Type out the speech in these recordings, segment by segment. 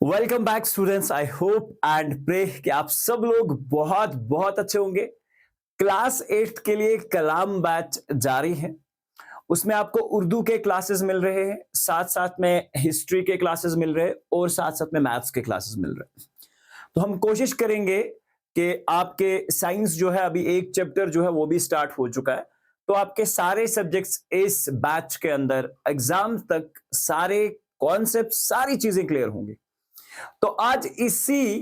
Welcome back students. I hope and pray कि आप सब लोग बहुत बहुत अच्छे होंगे। क्लास 8 के लिए कलाम बैच जारी है। उसमें आपको उर्दू के क्लासेस मिल रहे हैं, साथ साथ में हिस्ट्री के क्लासेस मिल रहे हैं और साथ साथ में मैथ्स के क्लासेस मिल रहे हैं। तो हम कोशिश करेंगे कि आपके साइंस जो है, अभी एक चैप्टर जो है वो भी स्टार्ट हो चुका है, तो आपके सारे सब्जेक्ट्स इस बैच के अंदर एग्जाम तक सारे कॉन्सेप्ट सारी चीजें क्लियर होंगी। तो आज इसी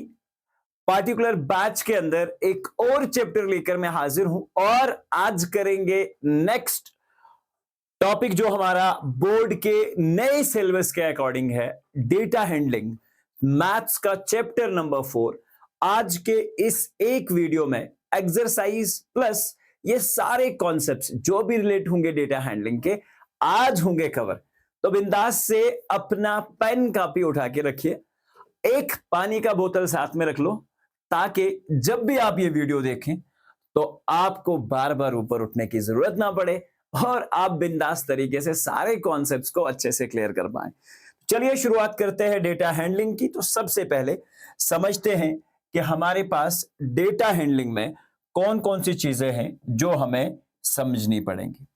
पार्टिकुलर बैच के अंदर एक और चैप्टर लेकर मैं हाजिर हूं और आज करेंगे नेक्स्ट टॉपिक जो हमारा बोर्ड के नए सिलेबस के अकॉर्डिंग है, डेटा हैंडलिंग, मैथ्स का चैप्टर नंबर 4। आज के इस एक वीडियो में एक्सरसाइज प्लस ये सारे कॉन्सेप्ट्स जो भी रिलेट होंगे डेटा हैंडलिंग के आज होंगे कवर। तो बिंदास से अपना पेन कॉपी उठा के रखिए, एक पानी का बोतल साथ में रख लो ताकि जब भी आप ये वीडियो देखें तो आपको बार बार ऊपर उठने की जरूरत ना पड़े और आप बिंदास तरीके से सारे कॉन्सेप्ट्स को अच्छे से क्लियर कर पाएं। चलिए शुरुआत करते हैं डेटा हैंडलिंग की। तो सबसे पहले समझते हैं कि हमारे पास डेटा हैंडलिंग में कौन कौन सी चीजें हैं जो हमें समझनी पड़ेंगी।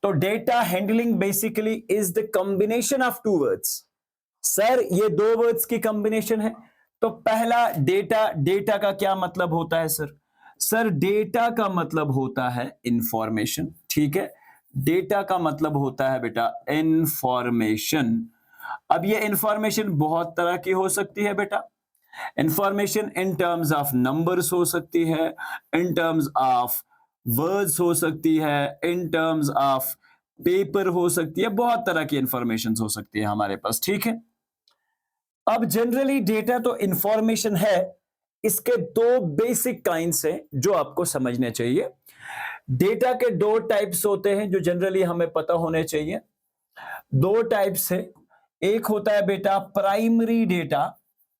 तो data handling basically is the combination of two words. Sir ये दो वर्ड्स की कॉम्बिनेशन है। तो पहला डेटा, डेटा का क्या मतलब होता है सर? सर डेटा का मतलब होता है इंफॉर्मेशन। ठीक है, डेटा का मतलब होता है बेटा इंफॉर्मेशन। अब ये इंफॉर्मेशन बहुत तरह की हो सकती है बेटा। Information in terms of numbers हो सकती है, इन टर्म्स ऑफ वर्ड्स हो सकती है, इन टर्म्स ऑफ पेपर हो सकती है, बहुत तरह की इंफॉर्मेशन हो सकती है हमारे पास। ठीक है, अब जनरली डेटा तो इंफॉर्मेशन है, इसके दो बेसिक काइंड्स हैं जो आपको समझने चाहिए। डेटा के दो टाइप्स होते हैं जो जनरली हमें पता होने चाहिए। दो टाइप्स है, एक होता है बेटा प्राइमरी डेटा।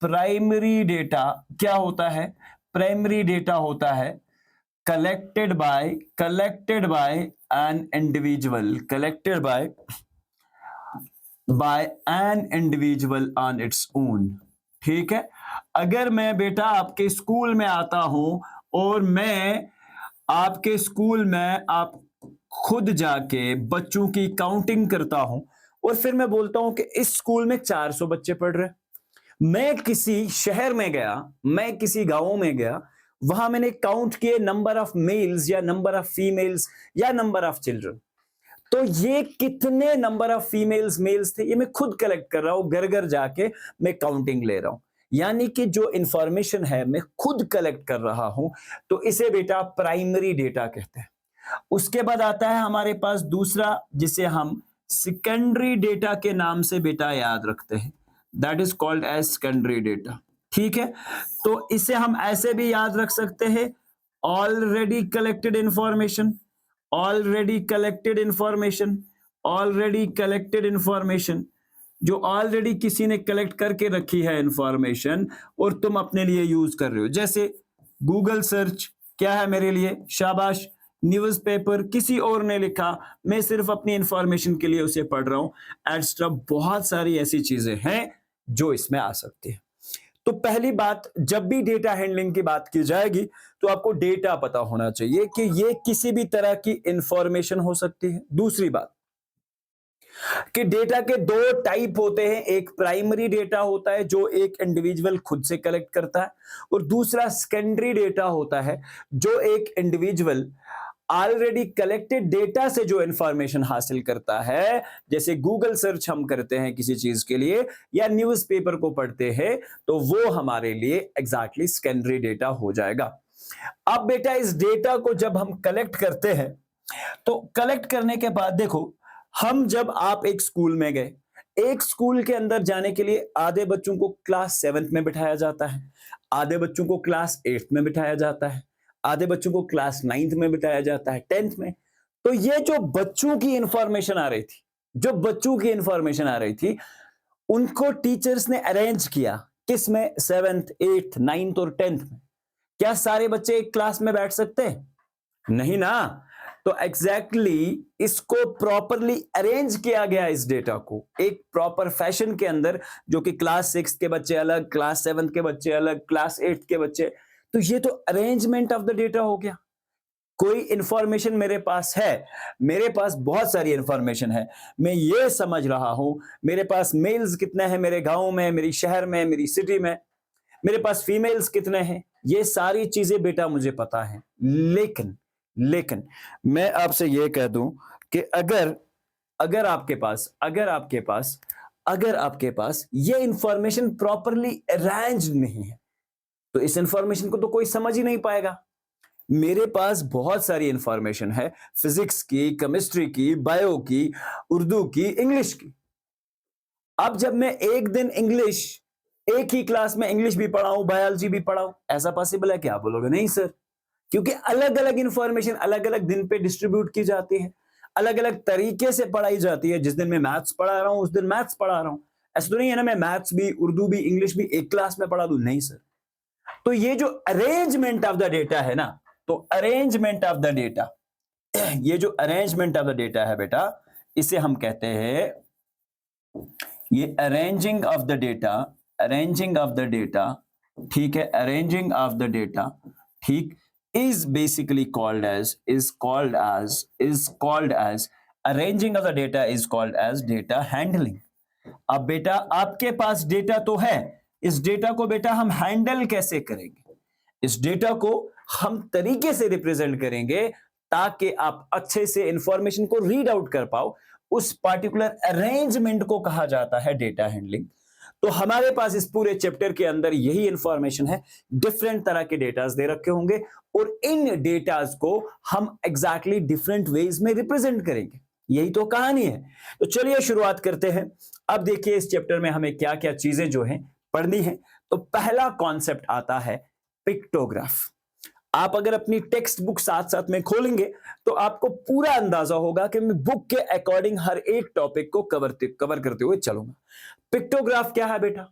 प्राइमरी डेटा क्या होता है? प्राइमरी डेटा होता है collected by an individual, collected by an individual on its own. ठीक है, अगर मैं बेटा आपके स्कूल में आता हूं और मैं आपके स्कूल में आप खुद जाके बच्चों की काउंटिंग करता हूं और फिर मैं बोलता हूं कि इस स्कूल में 400 बच्चे पढ़ रहे हैं। मैं किसी शहर में गया, मैं किसी गांव में गया, वहां मैंने काउंट किए नंबर ऑफ मेल्स या नंबर ऑफ फीमेल्स या नंबर ऑफ चिल्ड्रन। तो ये कितने नंबर ऑफ फीमेल्स मेल्स थे ये मैं खुद कलेक्ट कर रहा हूं, घर घर जाके मैं काउंटिंग ले रहा हूं। यानी कि जो इंफॉर्मेशन है मैं खुद कलेक्ट कर रहा हूं, तो इसे बेटा प्राइमरी डेटा कहते हैं। उसके बाद आता है हमारे पास दूसरा, जिसे हम सेकेंडरी डेटा के नाम से बेटा याद रखते हैं। That is called as secondary data. ठीक है, तो इसे हम ऐसे भी याद रख सकते हैं, already collected information, already collected information, already collected information, जो ऑलरेडी किसी ने कलेक्ट करके रखी है इंफॉर्मेशन और तुम अपने लिए यूज कर रहे हो। जैसे गूगल सर्च क्या है मेरे लिए? शाबाश। न्यूज़पेपर किसी और ने लिखा, मैं सिर्फ अपनी इंफॉर्मेशन के लिए उसे पढ़ रहा हूं। एक्स्ट्रा बहुत सारी ऐसी चीजें हैं जो इसमें आ सकती है। तो पहली बात, जब भी डेटा हैंडलिंग की बात की जाएगी तो आपको डेटा पता होना चाहिए कि ये किसी भी तरह की इंफॉर्मेशन हो सकती है। दूसरी बात कि डेटा के दो टाइप होते हैं, एक प्राइमरी डेटा होता है जो एक इंडिविजुअल खुद से कलेक्ट करता है, और दूसरा सेकेंडरी डेटा होता है जो एक इंडिविजुअल ऑलरेडी कलेक्टेड डेटा से जो इंफॉर्मेशन हासिल करता है। जैसे गूगल सर्च हम करते हैं किसी चीज के लिए या न्यूज़पेपर को पढ़ते हैं, तो वो हमारे लिए एग्जैक्टली सेकेंडरी डेटा हो जाएगा। अब बेटा इस डेटा को जब हम कलेक्ट करते हैं तो कलेक्ट करने के बाद देखो, हम जब आप एक स्कूल में गए, एक स्कूल के अंदर जाने के लिए आधे बच्चों को क्लास 7th में बिठाया जाता है, आधे बच्चों को क्लास 8th में बिठाया जाता है, आधे बच्चों को क्लास 9th में बिठाया जाता है, 10th में। तो ये जो बच्चों की इंफॉर्मेशन आ रही थी, जो बच्चों की इंफॉर्मेशन आ रही थी, उनको टीचर्स ने अरेंज किया किस में? 7th, 8th, 9th और 10th में। क्या सारे बच्चे एक क्लास में बैठ सकते हैं? नहीं ना। तो एग्जैक्टली इसको प्रॉपरली अरेंज किया गया इस डेटा को एक प्रॉपर फैशन के अंदर, जो कि क्लास 6 के बच्चे अलग, क्लास 7 के बच्चे अलग, क्लास 8 के बच्चे। तो ये तो अरेंजमेंट ऑफ द डेटा हो गया। कोई इंफॉर्मेशन मेरे पास है, मेरे पास बहुत सारी इंफॉर्मेशन है, मैं ये समझ रहा हूं मेरे पास मेल्स कितने हैं मेरे गांव में, मेरी शहर में, मेरी सिटी में, मेरे पास फीमेल्स कितने हैं, ये सारी चीजें बेटा मुझे पता है। लेकिन लेकिन मैं आपसे ये कह दूं कि अगर अगर आपके पास अगर आपके पास अगर आपके पास ये इंफॉर्मेशन प्रॉपरली अरेंज नहीं है, तो इस इंफॉर्मेशन को तो कोई समझ ही नहीं पाएगा। मेरे पास बहुत सारी इंफॉर्मेशन है, फिजिक्स की, केमिस्ट्री की, बायो की, उर्दू की, इंग्लिश की। अब जब मैं एक दिन इंग्लिश, एक ही क्लास में इंग्लिश भी पढ़ाऊं, बायोलॉजी भी पढ़ाऊं, ऐसा पॉसिबल है क्या? आप बोलोगे नहीं सर, क्योंकि अलग अलग इंफॉर्मेशन अलग अलग दिन पे डिस्ट्रीब्यूट की जाती है, अलग अलग तरीके से पढ़ाई जाती है। जिस दिन मैं मैथ्स पढ़ा रहा हूं उस दिन मैथ्स पढ़ा रहा हूं। ऐसा तो नहीं है ना मैं मैथ्स भी, उर्दू भी, इंग्लिश भी एक क्लास में पढ़ा दूं, नहीं सर। तो ये जो अरेंजमेंट ऑफ द डेटा है ना, तो अरेंजमेंट ऑफ द डेटा, ये जो अरेंजमेंट ऑफ द डेटा है बेटा, इसे हम कहते हैं, ये arranging of the data, arranging of the data, ठीक है, अरेंजिंग ऑफ द डेटा, ठीक, is basically called as arranging of the data is called as data handling। अब बेटा आपके पास डेटा तो है, इस डेटा को बेटा हम हैंडल कैसे करेंगे? इस डेटा को हम तरीके से रिप्रेजेंट करेंगे ताकि आप अच्छे से इंफॉर्मेशन को रीड आउट कर पाओ। उस पार्टिकुलर अरेंजमेंट को कहा जाता है डेटा हैंडलिंग। तो हमारे पास इस पूरे चैप्टर के अंदर यही इंफॉर्मेशन है। डिफरेंट तरह के डेटास दे रखे होंगे और इन डेटास को हम एग्जैक्टली डिफरेंट वेज में रिप्रेजेंट करेंगे। यही तो कहानी है। तो चलिए शुरुआत करते हैं। अब देखिए इस चैप्टर में हमें क्या क्या चीजें जो हैं पढ़नी है। तो पहला कॉन्सेप्ट आता है पिक्टोग्राफ। आप अगर अपनी टेक्स्ट बुक साथ साथ में खोलेंगे तो आपको पूरा अंदाजा होगा कि मैं बुक के अकॉर्डिंग हर एक टॉपिक को कवर करते हुए चलूंगा। पिक्टोग्राफ क्या है बेटा?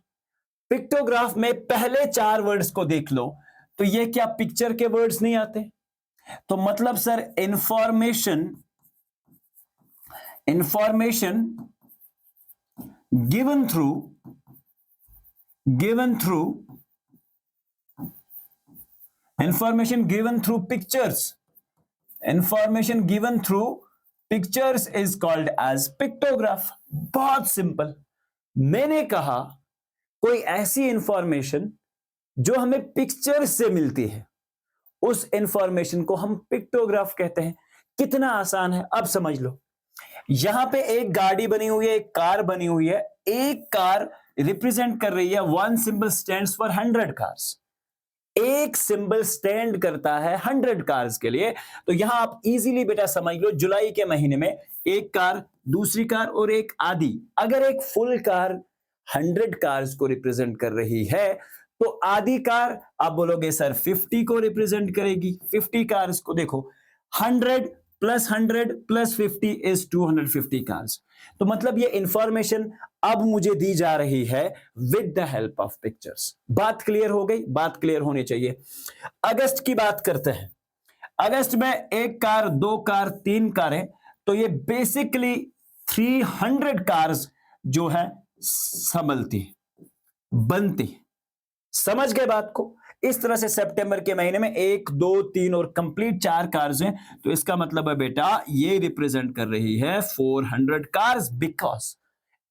पिक्टोग्राफ में पहले 4 वर्ड्स को देख लो तो ये क्या पिक्चर के वर्ड्स नहीं आते? तो मतलब sir information given through pictures, information given through pictures is called as pictograph. बहुत सिंपल। मैंने कहा कोई ऐसी इंफॉर्मेशन जो हमें पिक्चर से मिलती है, उस इंफॉर्मेशन को हम पिक्टोग्राफ कहते हैं। कितना आसान है, अब समझ लो। यहां पे एक गाड़ी बनी हुई है, एक कार बनी हुई है। एक कार रिप्रेजेंट कर रही है, 1 सिंबल स्टैंड्स फॉर 100 कार्स। एक सिंबल स्टैंड करता है 100 कार्स के लिए। तो यहां आप इजीली बेटा समझ लो, जुलाई के महीने में एक कार, दूसरी कार और एक आधी। अगर एक फुल कार 100 कार्स को रिप्रेजेंट कर रही है तो आधी कार आप बोलोगे सर 50 को रिप्रेजेंट करेगी। 50 कार्स को देखो, 100 + 50 इज 250 कार्स। तो मतलब ये इंफॉर्मेशन अब मुझे दी जा रही है with the help of pictures. बात क्लियर हो गई? बात क्लियर होनी चाहिए। अगस्त की बात करते हैं। अगस्त में एक कार, 2 कार, 3 कारें, तो ये बेसिकली 300 कार्स जो है संभलती, बनती। समझ गए बात को? इस तरह से सितंबर के महीने में 1, 2, 3 और कंप्लीट 4 कार्स हैं। तो इसका मतलब है बेटा ये रिप्रेजेंट कर रही है 400 कार्स। बिकॉज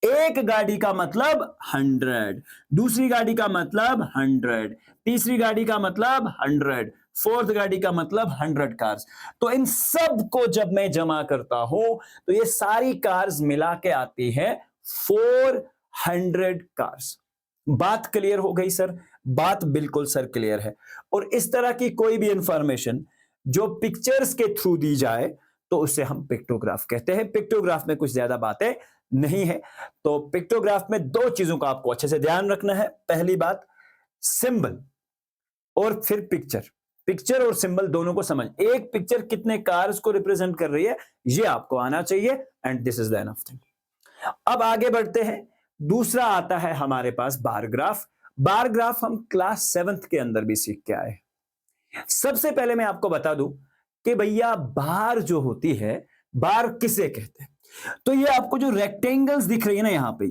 एक गाड़ी का मतलब 100, दूसरी गाड़ी का मतलब 100, तीसरी गाड़ी का मतलब 100, फोर्थ गाड़ी का मतलब 100 कार्स। तो इन सब को जब मैं जमा करता हूं तो ये सारी कार्स मिला के आती है 400 कार्स। बात क्लियर हो गई सर? बात बिल्कुल सर क्लियर है। और इस तरह की कोई भी इंफॉर्मेशन जो पिक्चर्स के थ्रू दी जाए तो उसे हम पिक्टोग्राफ कहते हैं। पिक्टोग्राफ में कुछ ज्यादा बातें नहीं है। तो पिक्टोग्राफ में 2 चीजों का आपको अच्छे से ध्यान रखना है। पहली बात, सिंबल और फिर पिक्चर। पिक्चर और सिंबल दोनों को समझ, एक पिक्चर कितने कार्स को रिप्रेजेंट कर रही है ये आपको आना चाहिए। And this is the enough thing. अब आगे बढ़ते हैं। दूसरा आता है हमारे पास बार ग्राफ। बार ग्राफ हम क्लास 7th के अंदर भी सीख के आए। सबसे पहले मैं आपको बता दूं कि भैया बार जो होती है, बार किसे कहते हैं। तो ये आपको जो रेक्टेंगल्स दिख रही है ना यहाँ पे,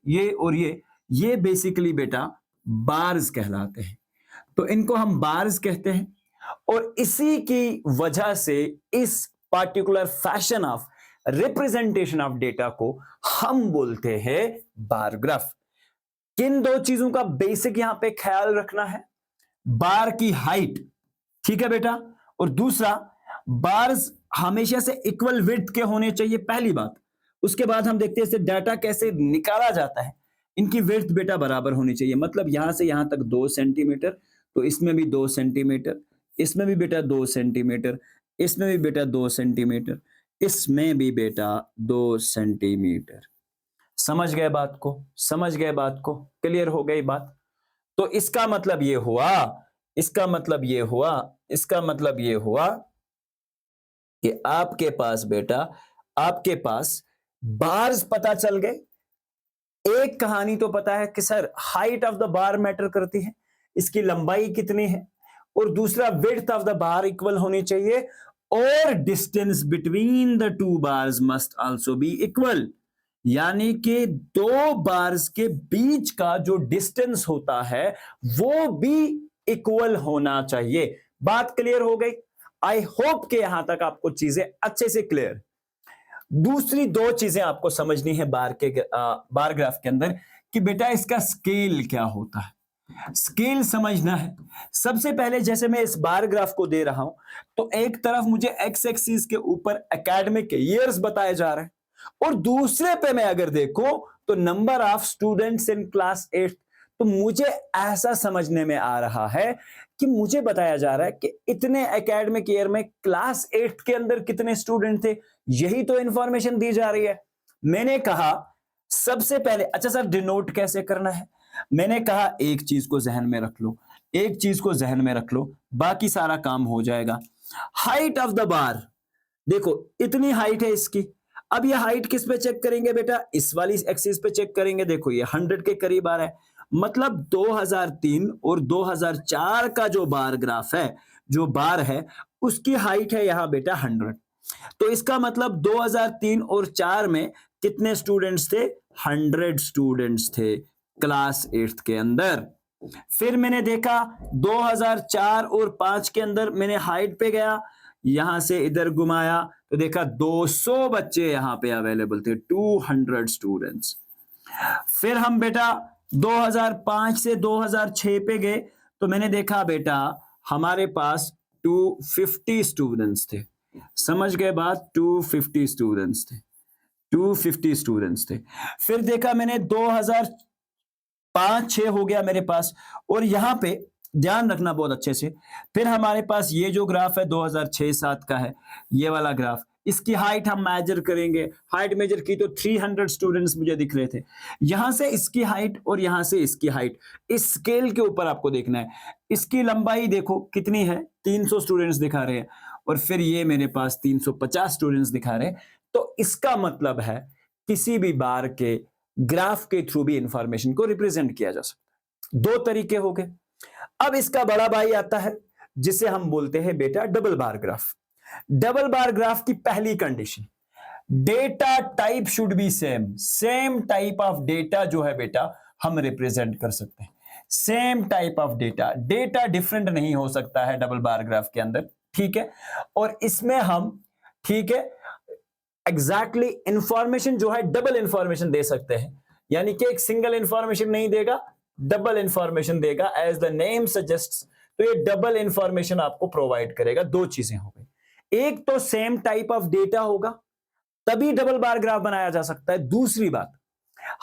ये और ये बेसिकली बेटा बार्स कहलाते हैं। तो इनको हम बार्स कहते हैं और इसी की वजह से इस particular fashion of representation of data को हम बोलते हैं बार ग्राफ। किन दो चीजों का बेसिक यहां पे ख्याल रखना है, बार की हाइट, ठीक है बेटा, और दूसरा बार्स हमेशा से इक्वल विड्थ के होने चाहिए, पहली बात। उसके बाद हम देखते हैं इसे डाटा कैसे निकाला जाता है। इनकी विड्थ बेटा बराबर होनी चाहिए, मतलब यहां से यहां तक 2 सेंटीमीटर, तो इसमें भी 2 सेंटीमीटर, इसमें भी बेटा 2 सेंटीमीटर, इसमें भी बेटा 2 सेंटीमीटर, इसमें भी बेटा 2 सेंटीमीटर। समझ गए बात को, समझ गए बात को, क्लियर हो गई बात। तो इसका मतलब ये हुआ, इसका मतलब ये हुआ, इसका मतलब ये हुआ कि आपके पास बेटा, आपके पास बार्स पता चल गए। एक कहानी तो पता है कि sir height of the bar matter करती है, इसकी लंबाई कितनी है, और दूसरा width of the bar equal होनी चाहिए, और distance between the two bars must also be equal, यानी कि दो बार्स के बीच का जो डिस्टेंस होता है वो भी इक्वल होना चाहिए। बात क्लियर हो गई? आई होप कि यहां तक आपको चीजें अच्छे से क्लियर। दूसरी दो चीजें आपको समझनी है बार ग्राफ के अंदर कि बेटा इसका स्केल क्या होता है, स्केल समझना है। सबसे पहले जैसे मैं इस बार ग्राफ को दे रहा हूं तो एक तरफ मुझे एक्स एक्सिस के ऊपर एकेडमिक ईयर्स बताए जा रहे हैं, और दूसरे पे मैं अगर देखूं तो number of students in class 8। तो मुझे ऐसा समझने में आ रहा है कि मुझे बताया जा रहा है कि इतने एकेडमिक ईयर में क्लास 8 के अंदर कितने स्टूडेंट थे, यही तो इंफॉर्मेशन दी जा रही है। मैंने कहा सबसे पहले, अच्छा सर डिनोट कैसे करना है? मैंने कहा एक चीज को जहन में रख लो, एक चीज को जहन में रख लो, बाकी सारा काम हो जाएगा। हाइट ऑफ द बार, देखो इतनी हाइट है इसकी। अब ये हाइट किस पे चेक करेंगे बेटा? इस वाली एक्सिस पे चेक करेंगे। देखो ये 100 के करीब आ रहा है, मतलब 2003 और 2004 का जो बार ग्राफ है, जो बार है उसकी हाइट है यहां बेटा 100। तो इसका मतलब 2003 और 4 में कितने स्टूडेंट्स थे? 100 स्टूडेंट्स थे क्लास 8 के अंदर। फिर मैंने देखा 2004 और 5 के अंदर, मैंने हाइट पे गया, यहां से इधर घुमाया तो देखा 200 बच्चे यहां पे अवेलेबल थे, 200 स्टूडेंट्स। फिर हम बेटा 2005 से 2006 पे गए तो मैंने देखा बेटा हमारे पास 250 स्टूडेंट्स थे। समझ गए बात? 250 स्टूडेंट्स थे, 250 स्टूडेंट्स थे। फिर देखा मैंने 2005-6 हो गया मेरे पास, और यहां पे ध्यान रखना बहुत अच्छे से। फिर हमारे पास ये जो ग्राफ है 2006-7 का है, ये वाला ग्राफ, इसकी हाइट हम मेजर करेंगे। हाइट मेजर की तो 300 स्टूडेंट्स मुझे दिख रहे थे। यहां से इसकी हाइट और यहां से इसकी हाइट, इस स्केल के ऊपर आपको देखना है। इसकी लंबाई देखो कितनी है, 300 स्टूडेंट्स दिखा रहे हैं, और फिर ये मेरे पास 350 स्टूडेंट्स दिखा रहे हैं। तो इसका मतलब है किसी भी बार के ग्राफ के थ्रू भी इंफॉर्मेशन को रिप्रेजेंट किया जा सकता है। दो तरीके हो गए। अब इसका बड़ा भाई आता है जिसे हम बोलते हैं बेटा double bar graph. Double bar graph की पहली condition, data type should be same. Same type of data जो है बेटा हम रिप्रेजेंट कर सकते हैं। Same type of data, data different नहीं हो सकता है डबल बार ग्राफ के अंदर, ठीक है। और इसमें हम, ठीक है, एग्जैक्टली इंफॉर्मेशन जो है डबल इंफॉर्मेशन दे सकते हैं, यानी कि एक सिंगल इंफॉर्मेशन नहीं देगा, डबल इंफॉर्मेशन देगा। एज द नेम सजेस्ट्स, तो ये डबल इंफॉर्मेशन आपको प्रोवाइड करेगा। दो चीजें हो गई, एक तो सेम टाइप ऑफ डेटा होगा तभी डबल बार ग्राफ बनाया जा सकता है। दूसरी बात,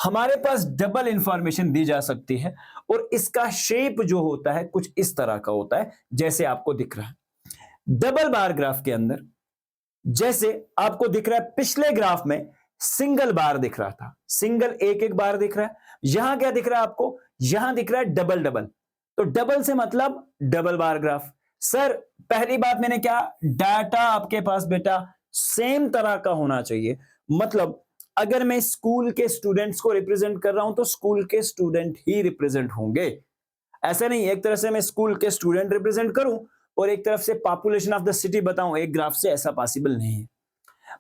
हमारे पास डबल इंफॉर्मेशन दी जा सकती है और इसका शेप जो होता है कुछ इस तरह का होता है जैसे आपको दिख रहा है डबल बार ग्राफ के अंदर। जैसे आपको दिख रहा है पिछले ग्राफ में सिंगल बार दिख रहा था, सिंगल एक एक बार दिख रहा है। यहां क्या दिख रहा है आपको? यहां दिख रहा है डबल डबल। तो डबल से मतलब डबल बार ग्राफ। सर पहली बात मैंने क्या, डाटा आपके पास बेटा सेम तरह का होना चाहिए। मतलब अगर मैं स्कूल के स्टूडेंट्स को रिप्रेजेंट कर रहा हूं तो स्कूल के स्टूडेंट ही रिप्रेजेंट होंगे। ऐसे नहीं एक तरह से मैं स्कूल के स्टूडेंट रिप्रेजेंट करूं और एक तरफ से पॉपुलेशन ऑफ द सिटी बताऊं, एक ग्राफ से ऐसा पॉसिबल नहीं है।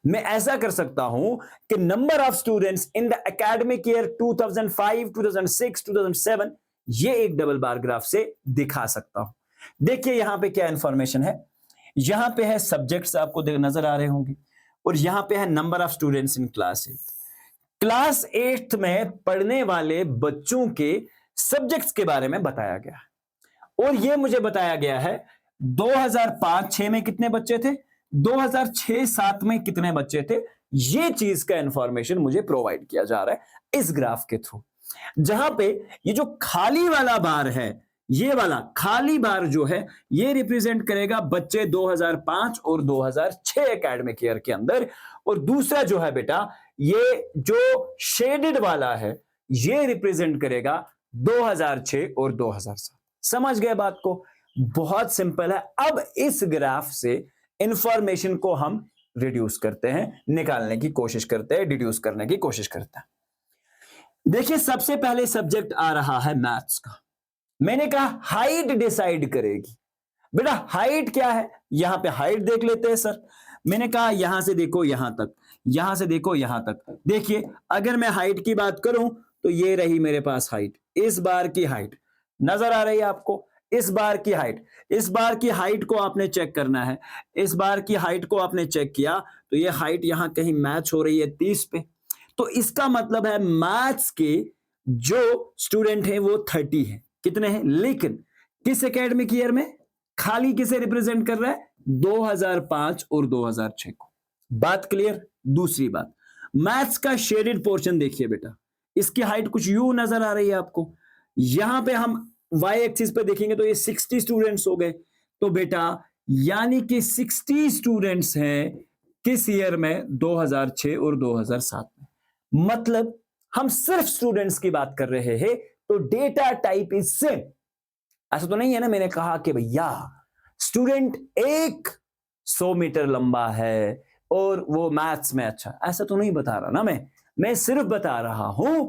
मैं ऐसा कर सकता हूं कि number of students in the academic year 2005, 2006, 2007 ये एक डबल बार ग्राफ से दिखा सकता हूं। देखिए यहां पे क्या इंफॉर्मेशन है, यहां पे है सब्जेक्ट्स आपको नजर आ रहे होंगे, और यहां पे है number of students in class 8। Class 8 में पढ़ने वाले बच्चों के सब्जेक्ट्स के बारे में बताया गया है, और यह मुझे बताया गया है 2005-6 में कितने बच्चे थे, 2006-7 में कितने बच्चे थे। यह चीज का इंफॉर्मेशन मुझे प्रोवाइड किया जा रहा है इस ग्राफ के थ्रू, जहां पे ये जो खाली वाला बार है, ये वाला खाली बार जो है ये रिप्रेजेंट करेगा बच्चे 2005 और 2006 एकेडमिक ईयर के अंदर, और दूसरा जो है बेटा ये जो शेडेड वाला है ये रिप्रेजेंट करेगा 2006 और 2007। समझ गए बात को? बहुत सिंपल है। अब इस ग्राफ से इंफॉर्मेशन को हम रिड्यूस करते हैं, निकालने की कोशिश करते हैं, डिड्यूस करने की कोशिश करते हैं। देखिए सबसे पहले सब्जेक्ट आ रहा है मैथ्स का। मैंने कहा हाइट डिसाइड करेगी। बेटा हाइट क्या है, यहां पे हाइट देख लेते हैं सर। मैंने कहा यहां से देखो यहां तक, यहां से देखो यहां तक। देखिए अगर मैं हाइट की बात करूं तो ये रही मेरे पास हाइट, इस बार की हाइट नजर आ रही है आपको, इस बार की हाइट, इस बार की हाइट को आपने चेक करना है। इस बार की हाइट को आपने चेक किया तो ये हाइट यहां कहीं मैच हो रही है 30 पे, तो इसका मतलब है मैथ्स के जो स्टूडेंट हैं वो 30 है। कितने हैं? लेकिन किस एकेडमिक ईयर में? खाली किसे रिप्रेजेंट कर रहा है? 2005 और 2006 को। बात क्लियर? दूसरी बात, मैथ्स का शेडेड पोर्शन देखिए बेटा, इसकी हाइट कुछ यूं नजर आ रही है आपको। यहां पे हम y एक्सिस पे देखेंगे तो ये 60 स्टूडेंट्स हो गए, तो बेटा यानी कि 60 स्टूडेंट्स हैं किस ईयर में? 2006 और 2007 में। मतलब हम सिर्फ स्टूडेंट्स की बात कर रहे हैं, तो डेटा टाइप इज सेम। ऐसा तो नहीं है ना मैंने कहा कि भैया स्टूडेंट 100 मीटर लंबा है और वो मैथ्स में अच्छा, ऐसा तो नहीं बता रहा ना मैं सिर्फ बता रहा हूं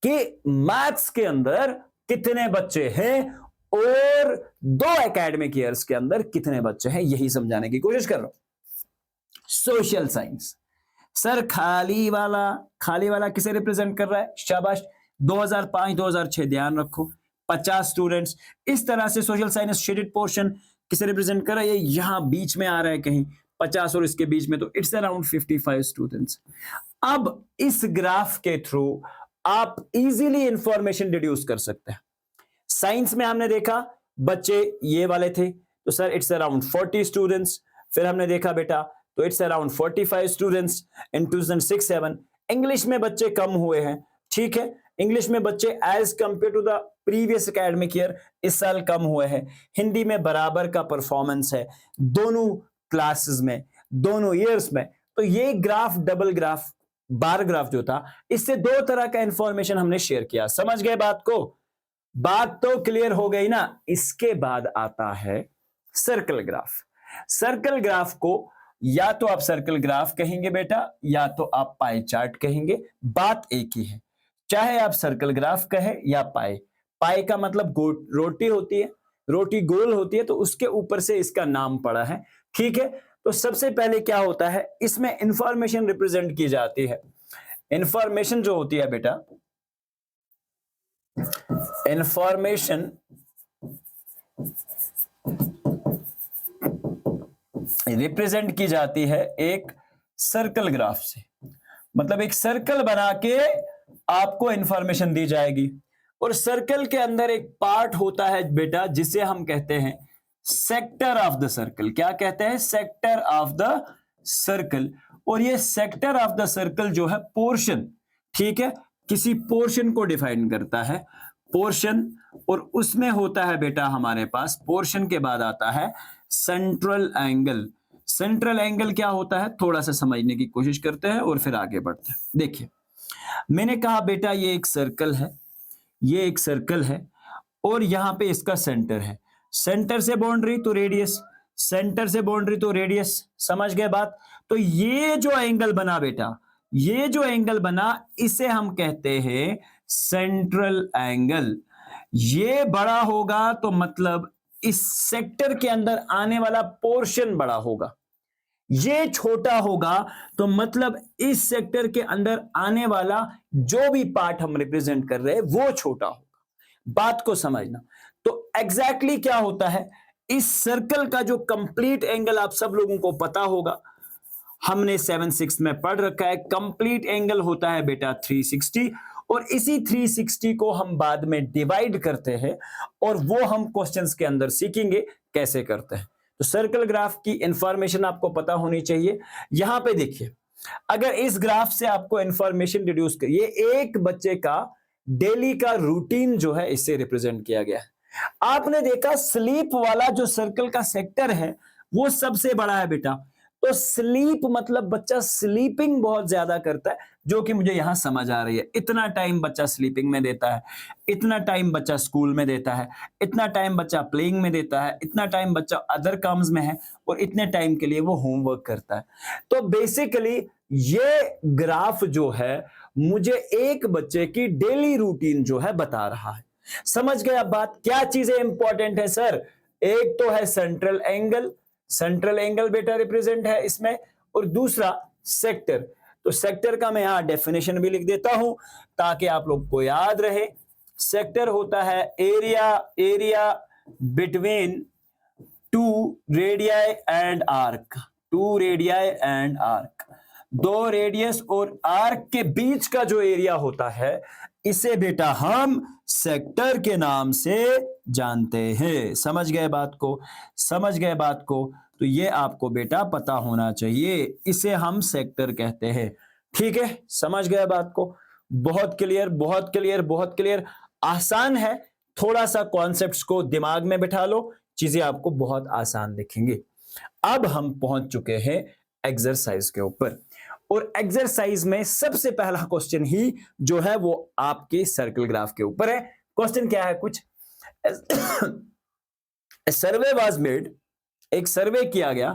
कि मैथ्स के अंदर कितने बच्चे हैं और 2 एकेडमिक ईयर्स के अंदर कितने बच्चे हैं, यही समझाने की कोशिश कर रहा हूं। सोशल साइंस सर खाली वाला किसे रिप्रेजेंट कर रहा है? शाबाश, 2005-2006 ध्यान रखो, 50 स्टूडेंट्स। इस तरह से सोशल साइंस शेडेड पोर्शन किसे रिप्रेजेंट कर रहा है? ये यहां बीच में आ रहा है कहीं 50 और इसके बीच में, तो इट्स अराउंड 55 स्टूडेंट्स। अब इस ग्राफ के थ्रू आप इजीली इंफॉर्मेशन डिड्यूस कर सकते हैं। साइंस में हमने देखा बच्चे ये वाले थे, तो सर इट्स अराउंड 40 स्टूडेंट्स। फिर हमने देखा बेटा तो it's around 45 students in 2006-7। English में बच्चे कम हुए हैं, ठीक है, इंग्लिश में बच्चे as compared to the previous academic year इस साल कम हुए हैं। हिंदी में बराबर का परफॉर्मेंस है दोनों क्लासेस में, दोनों ईयर्स में। तो ये graph double graph bar graph जो था, इससे 2 तरह का इंफॉर्मेशन हमने शेयर किया। समझ गए बात को? बात तो क्लियर हो गई ना। इसके बाद आता है सर्कल ग्राफ। सर्कल ग्राफ को या तो आप सर्कल ग्राफ कहेंगे बेटा, या तो आप पाई चार्ट कहेंगे, बात एक ही है। चाहे आप सर्कल ग्राफ कहे या पाई का मतलब रोटी होती है, रोटी गोल होती है, तो उसके ऊपर से इसका नाम पड़ा है, ठीक है। तो सबसे पहले क्या होता है, इसमें इंफॉर्मेशन रिप्रेजेंट की जाती है। इंफॉर्मेशन जो होती है बेटा, इंफॉर्मेशन रिप्रेजेंट की जाती है एक सर्कल ग्राफ से। मतलब एक सर्कल बना के आपको इंफॉर्मेशन दी जाएगी, और सर्कल के अंदर एक पार्ट होता है बेटा जिसे हम कहते हैं सेक्टर ऑफ द सर्कल। क्या कहते हैं? Sector of the circle. और ये सेक्टर ऑफ द सर्कल जो है पोर्शन, ठीक है, किसी पोर्शन को डिफाइन करता है, पोर्शन। और उसमें होता है बेटा हमारे पास, पोर्शन के बाद आता है सेंट्रल एंगल। सेंट्रल एंगल क्या होता है, थोड़ा सा समझने की कोशिश करते हैं और फिर आगे बढ़ते हैं। देखिए मैंने कहा बेटा ये एक सर्कल है, ये एक सर्कल है, और यहां पे इसका सेंटर है। सेंटर से बाउंड्री तो रेडियस, सेंटर से बाउंड्री तो रेडियस। समझ गए बात? तो ये जो एंगल बना बेटा, ये जो एंगल बना इसे हम कहते हैं सेंट्रल एंगल। ये बड़ा होगा तो मतलब इस सेक्टर के अंदर आने वाला पोर्शन बड़ा होगा, ये छोटा होगा, तो मतलब इस सेक्टर के अंदर आने वाला जो भी पार्ट हम रिप्रेजेंट कर रहे हैं वो छोटा होगा। बात को समझना। तो एग्जैक्टली क्या होता है, इस सर्कल का जो कंप्लीट एंगल आप सब लोगों को पता होगा, हमने 7/6 में पढ़ रखा है, कंप्लीट एंगल होता है बेटा 360, और इसी 360 को हम बाद में डिवाइड करते हैं और वो हम क्वेश्चंस के अंदर सीखेंगे कैसे करते हैं। तो सर्कल ग्राफ की इंफॉर्मेशन आपको पता होनी चाहिए। यहां पे देखिए, अगर इस ग्राफ से आपको इंफॉर्मेशन डिड्यूस करिए, एक बच्चे का डेली का रूटीन जो है इससे रिप्रेजेंट किया गया है। आपने देखा स्लीप वाला जो सर्कल का सेक्टर है वो सबसे बड़ा है बेटा, तो स्लीप मतलब बच्चा स्लीपिंग बहुत ज्यादा करता है, जो कि मुझे यहां समझ आ रही है। इतना टाइम बच्चा स्लीपिंग में देता है, इतना टाइम बच्चा स्कूल में देता है, इतना टाइम बच्चा प्लेइंग में देता है, इतना टाइम बच्चा अदर काम्स में है, और इतने टाइम के लिए वो होमवर्क करता है। तो बेसिकली ये ग्राफ जो है मुझे एक बच्चे की डेली रूटीन जो है बता रहा है। समझ गए अब बात? क्या चीजें इंपॉर्टेंट है सर? एक तो है सेंट्रल एंगल, सेंट्रल एंगल बेटा रिप्रेजेंट है इसमें, और दूसरा सेक्टर। तो सेक्टर का मैं यहां डेफिनेशन भी लिख देता हूं ताकि आप लोग को याद रहे। सेक्टर होता है area between two radii and arc, two radii and arc, दो रेडियस और आर्क के बीच का जो एरिया होता है इसे बेटा हम सेक्टर के नाम से जानते हैं। समझ गए बात को? समझ गए बात को? तो ये आपको बेटा पता होना चाहिए, इसे हम सेक्टर कहते हैं। ठीक है, समझ गए बात को? बहुत क्लियर, बहुत क्लियर, बहुत क्लियर। आसान है, थोड़ा सा कॉन्सेप्ट्स को दिमाग में बिठा लो, चीजें आपको बहुत आसान दिखेंगी। अब हम पहुंच चुके हैं एक्सरसाइज के ऊपर, और एक्सरसाइज में सबसे पहला क्वेश्चन ही जो है वो आपके सर्कल ग्राफ के ऊपर है। क्वेश्चन क्या है? कुछ सर्वे वाज मेड, एक सर्वे किया गया,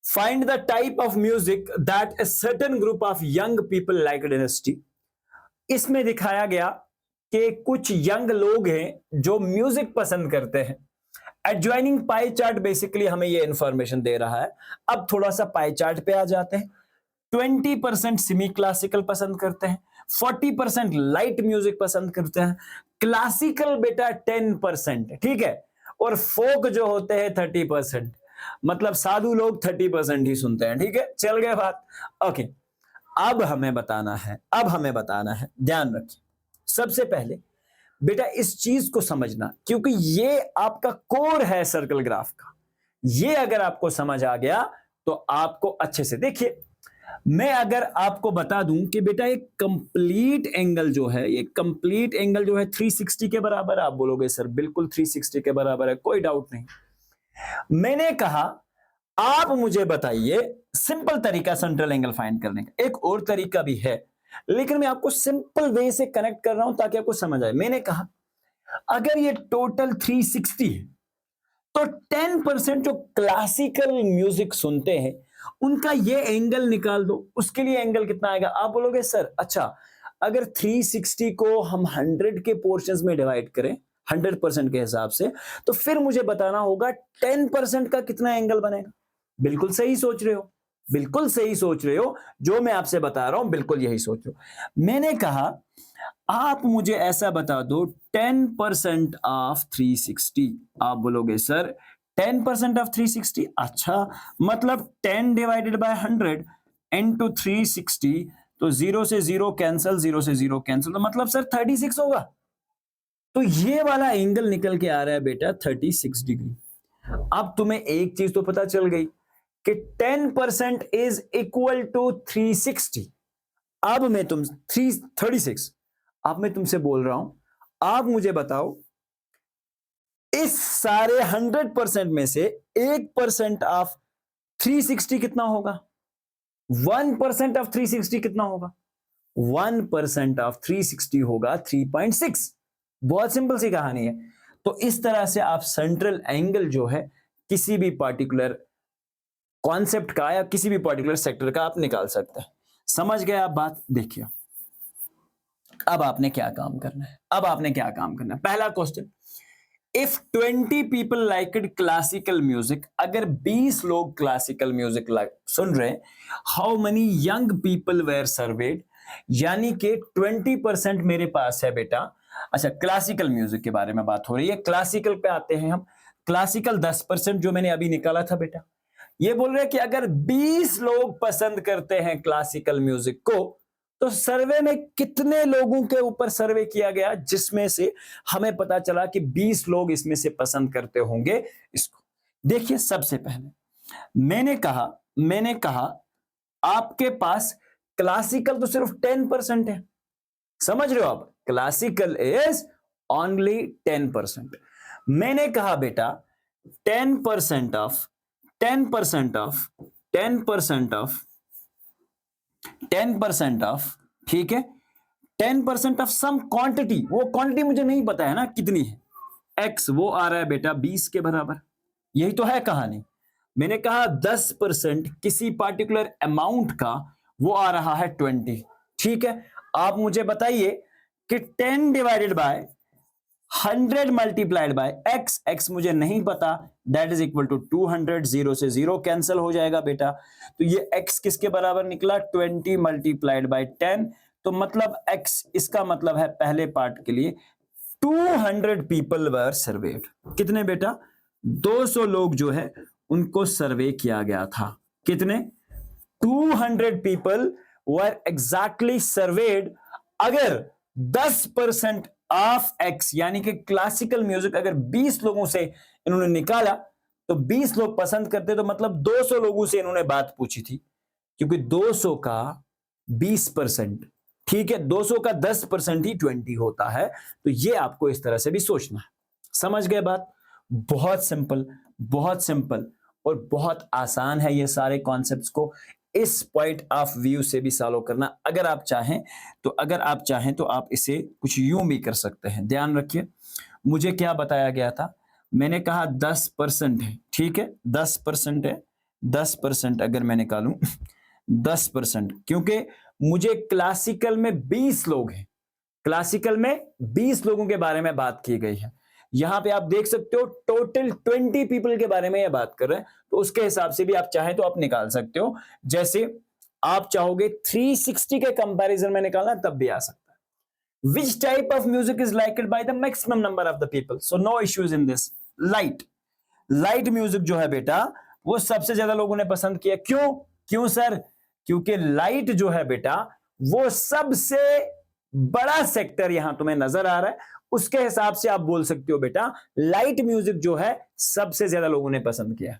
find the type of music that a certain group of young people like in. इसमें दिखाया गया कि कुछ यंग लोग हैं जो म्यूजिक पसंद करते हैं। एडजॉइनिंग पाई चार्ट बेसिकली हमें यह इंफॉर्मेशन दे रहा है। अब थोड़ा सा पाई चार्ट पे आ जाते हैं। 20% सेमी क्लासिकल पसंद करते हैं, 40% लाइट म्यूजिक पसंद करते हैं, क्लासिकल बेटा 10%, ठीक है, और फोक जो होते हैं 30%, मतलब साधु लोग 30% ही सुनते हैं। ठीक है, चल गए बात? ओके, अब हमें बताना है, अब हमें बताना है, ध्यान रखिए। सबसे पहले बेटा इस चीज को समझना, क्योंकि ये आपका कोर है सर्कल ग्राफ का। ये अगर आपको समझ आ गया तो आपको अच्छे से देखिए। मैं अगर आपको बता दूं कि बेटा एक कंप्लीट एंगल जो है, ये कंप्लीट एंगल जो है 360 के बराबर, आप बोलोगे सर बिल्कुल 360 के बराबर है, कोई डाउट नहीं। मैंने कहा आप मुझे बताइए सिंपल तरीका सेंट्रल एंगल फाइंड करने का। एक और तरीका भी है, लेकिन मैं आपको सिंपल वे से कनेक्ट कर रहा हूं ताकि आपको समझ आए। मैंने कहा अगर ये टोटल 360 है तो 10% जो क्लासिकल म्यूजिक सुनते हैं उनका ये एंगल निकाल दो। उसके लिए एंगल कितना आएगा? आप बोलोगे सर अच्छा, अगर 360 को हम 100 के पोर्शंस में डिवाइड करें 100% के हिसाब से, तो फिर मुझे बताना होगा 10% का कितना एंगल बनेगा। बिल्कुल सही सोच रहे हो, बिल्कुल सही सोच रहे हो, जो मैं आपसे बता रहा हूं बिल्कुल यही सोच रहे हो। मैंने कहा आप मुझे ऐसा बता दो 10% ऑफ 360। आप बोलोगे सर 10% ऑफ 360, अच्छा मतलब 10 डिवाइडेड बाय 100 इनटू 360, तो 0 से 0 कैंसिल, 0 से 0 कैंसिल, तो मतलब सर 36 होगा। तो ये वाला एंगल निकल के आ रहा है बेटा 36 डिग्री। अब तुम्हें एक चीज तो पता चल गई कि 10% इज इक्वल टू 360। अब मैं 36, अब मैं तुमसे बोल रहा हूं, आप मुझे बताओ इस सारे 100% में से 1% ऑफ 360 कितना होगा? 1% ऑफ 360 कितना होगा? 1% ऑफ 360 होगा 3.6। बहुत सिंपल सी कहानी है। तो इस तरह से आप सेंट्रल एंगल जो है किसी भी पार्टिकुलर कॉन्सेप्ट का या किसी भी पार्टिकुलर सेक्टर का आप निकाल सकते हैं। समझ गए आप बात? देखिए अब आपने क्या काम करना है, अब आपने क्या काम करना है। पहला question, if 20 people liked classical music, अगर 20 लोग क्लासिकल म्यूजिक सुन रहे हैं, how many young people were surveyed, यानी कि 20% मेरे पास है बेटा। अच्छा, क्लासिकल म्यूजिक के बारे में बात हो रही है, क्लासिकल पे आते हैं हम। क्लासिकल 10% जो मैंने अभी निकाला था बेटा, ये बोल रहे हैं कि अगर 20 लोग पसंद करते हैं क्लासिकल म्यूजिक को, तो सर्वे में कितने लोगों के ऊपर सर्वे किया गया जिसमें से हमें पता चला कि 20 लोग इसमें से पसंद करते होंगे इसको। देखिए, सबसे पहले मैंने कहा आपके पास क्लासिकल तो सिर्फ 10% है, समझ रहे हो आप, क्लासिकल इज ओनली 10%। मैंने कहा बेटा 10% ऑफ 10% ऑफ 10% ऑफ 10% ऑफ, ठीक है, 10% ऑफ सम क्वांटिटी, वो क्वांटिटी मुझे नहीं पता है ना कितनी है, एक्स, वो आ रहा है बेटा 20 के बराबर। यही तो है कहानी। मैंने कहा 10% किसी पार्टिकुलर अमाउंट का, वो आ रहा है 20, ठीक है। आप मुझे बताइए कि 10 divided by 100 multiplied by x, x मुझे नहीं पता, दैट इज इक्वल टू 200, 0 से 0 कैंसिल हो जाएगा बेटा। तो ये एक्स किसके बराबर निकला, 20 मल्टीप्लाइड बाय 10, तो मतलब एक्स, इसका मतलब है पहले पार्ट के लिए 200 पीपल वर सर्वेड। कितने बेटा, 200 लोग जो है उनको सर्वे किया गया था। कितने, 200 पीपल वर एग्जैक्टली सर्वेड। अगर 10% ऑफ एक्स, यानी कि क्लासिकल म्यूजिक अगर 20 लोगों से इन्होंने निकाला, तो 20 लोग पसंद करते, तो मतलब 200 लोगों से इन्होंने बात पूछी थी, क्योंकि 200 का 20%, ठीक है, 200 का 10% ही 20 होता है। तो ये आपको इस तरह से भी सोचना है। समझ गए बात? बहुत सिंपल, बहुत सिंपल और बहुत आसान है ये सारे कॉन्सेप्ट्स को इस पॉइंट ऑफ व्यू से भी सॉल्व करना। अगर आप चाहें तो आप इसे कुछ यूं भी कर सकते हैं। ध्यान रखिए, मुझे क्या बताया गया था, मैंने कहा 10% है, ठीक है, 10% है, 10% अगर मैं निकालूं 10%, क्योंकि मुझे क्लासिकल में 20 लोग हैं, क्लासिकल में 20 लोगों के बारे में बात की गई है। यहां पे आप देख सकते हो टोटल 20 पीपल के बारे में ये बात कर रहे हैं, तो उसके हिसाब से भी आप चाहें तो आप निकाल सकते हो। जैसे आप चाहोगे 360 के कंपैरिजन में निकालना, तब भी आ सकता है। Which type of music is liked by the maximum number of the people? So no issues in this. Light music जो है बेटा, वो सबसे ज्यादा लोगों ने पसंद किया। क्यों सर? क्योंकि लाइट जो है बेटा, वो सबसे बड़ा सेक्टर यहां तुम्हें नजर आ रहा है, उसके हिसाब से आप बोल सकते हो बेटा लाइट म्यूजिक जो है सबसे ज्यादा लोगों ने पसंद किया।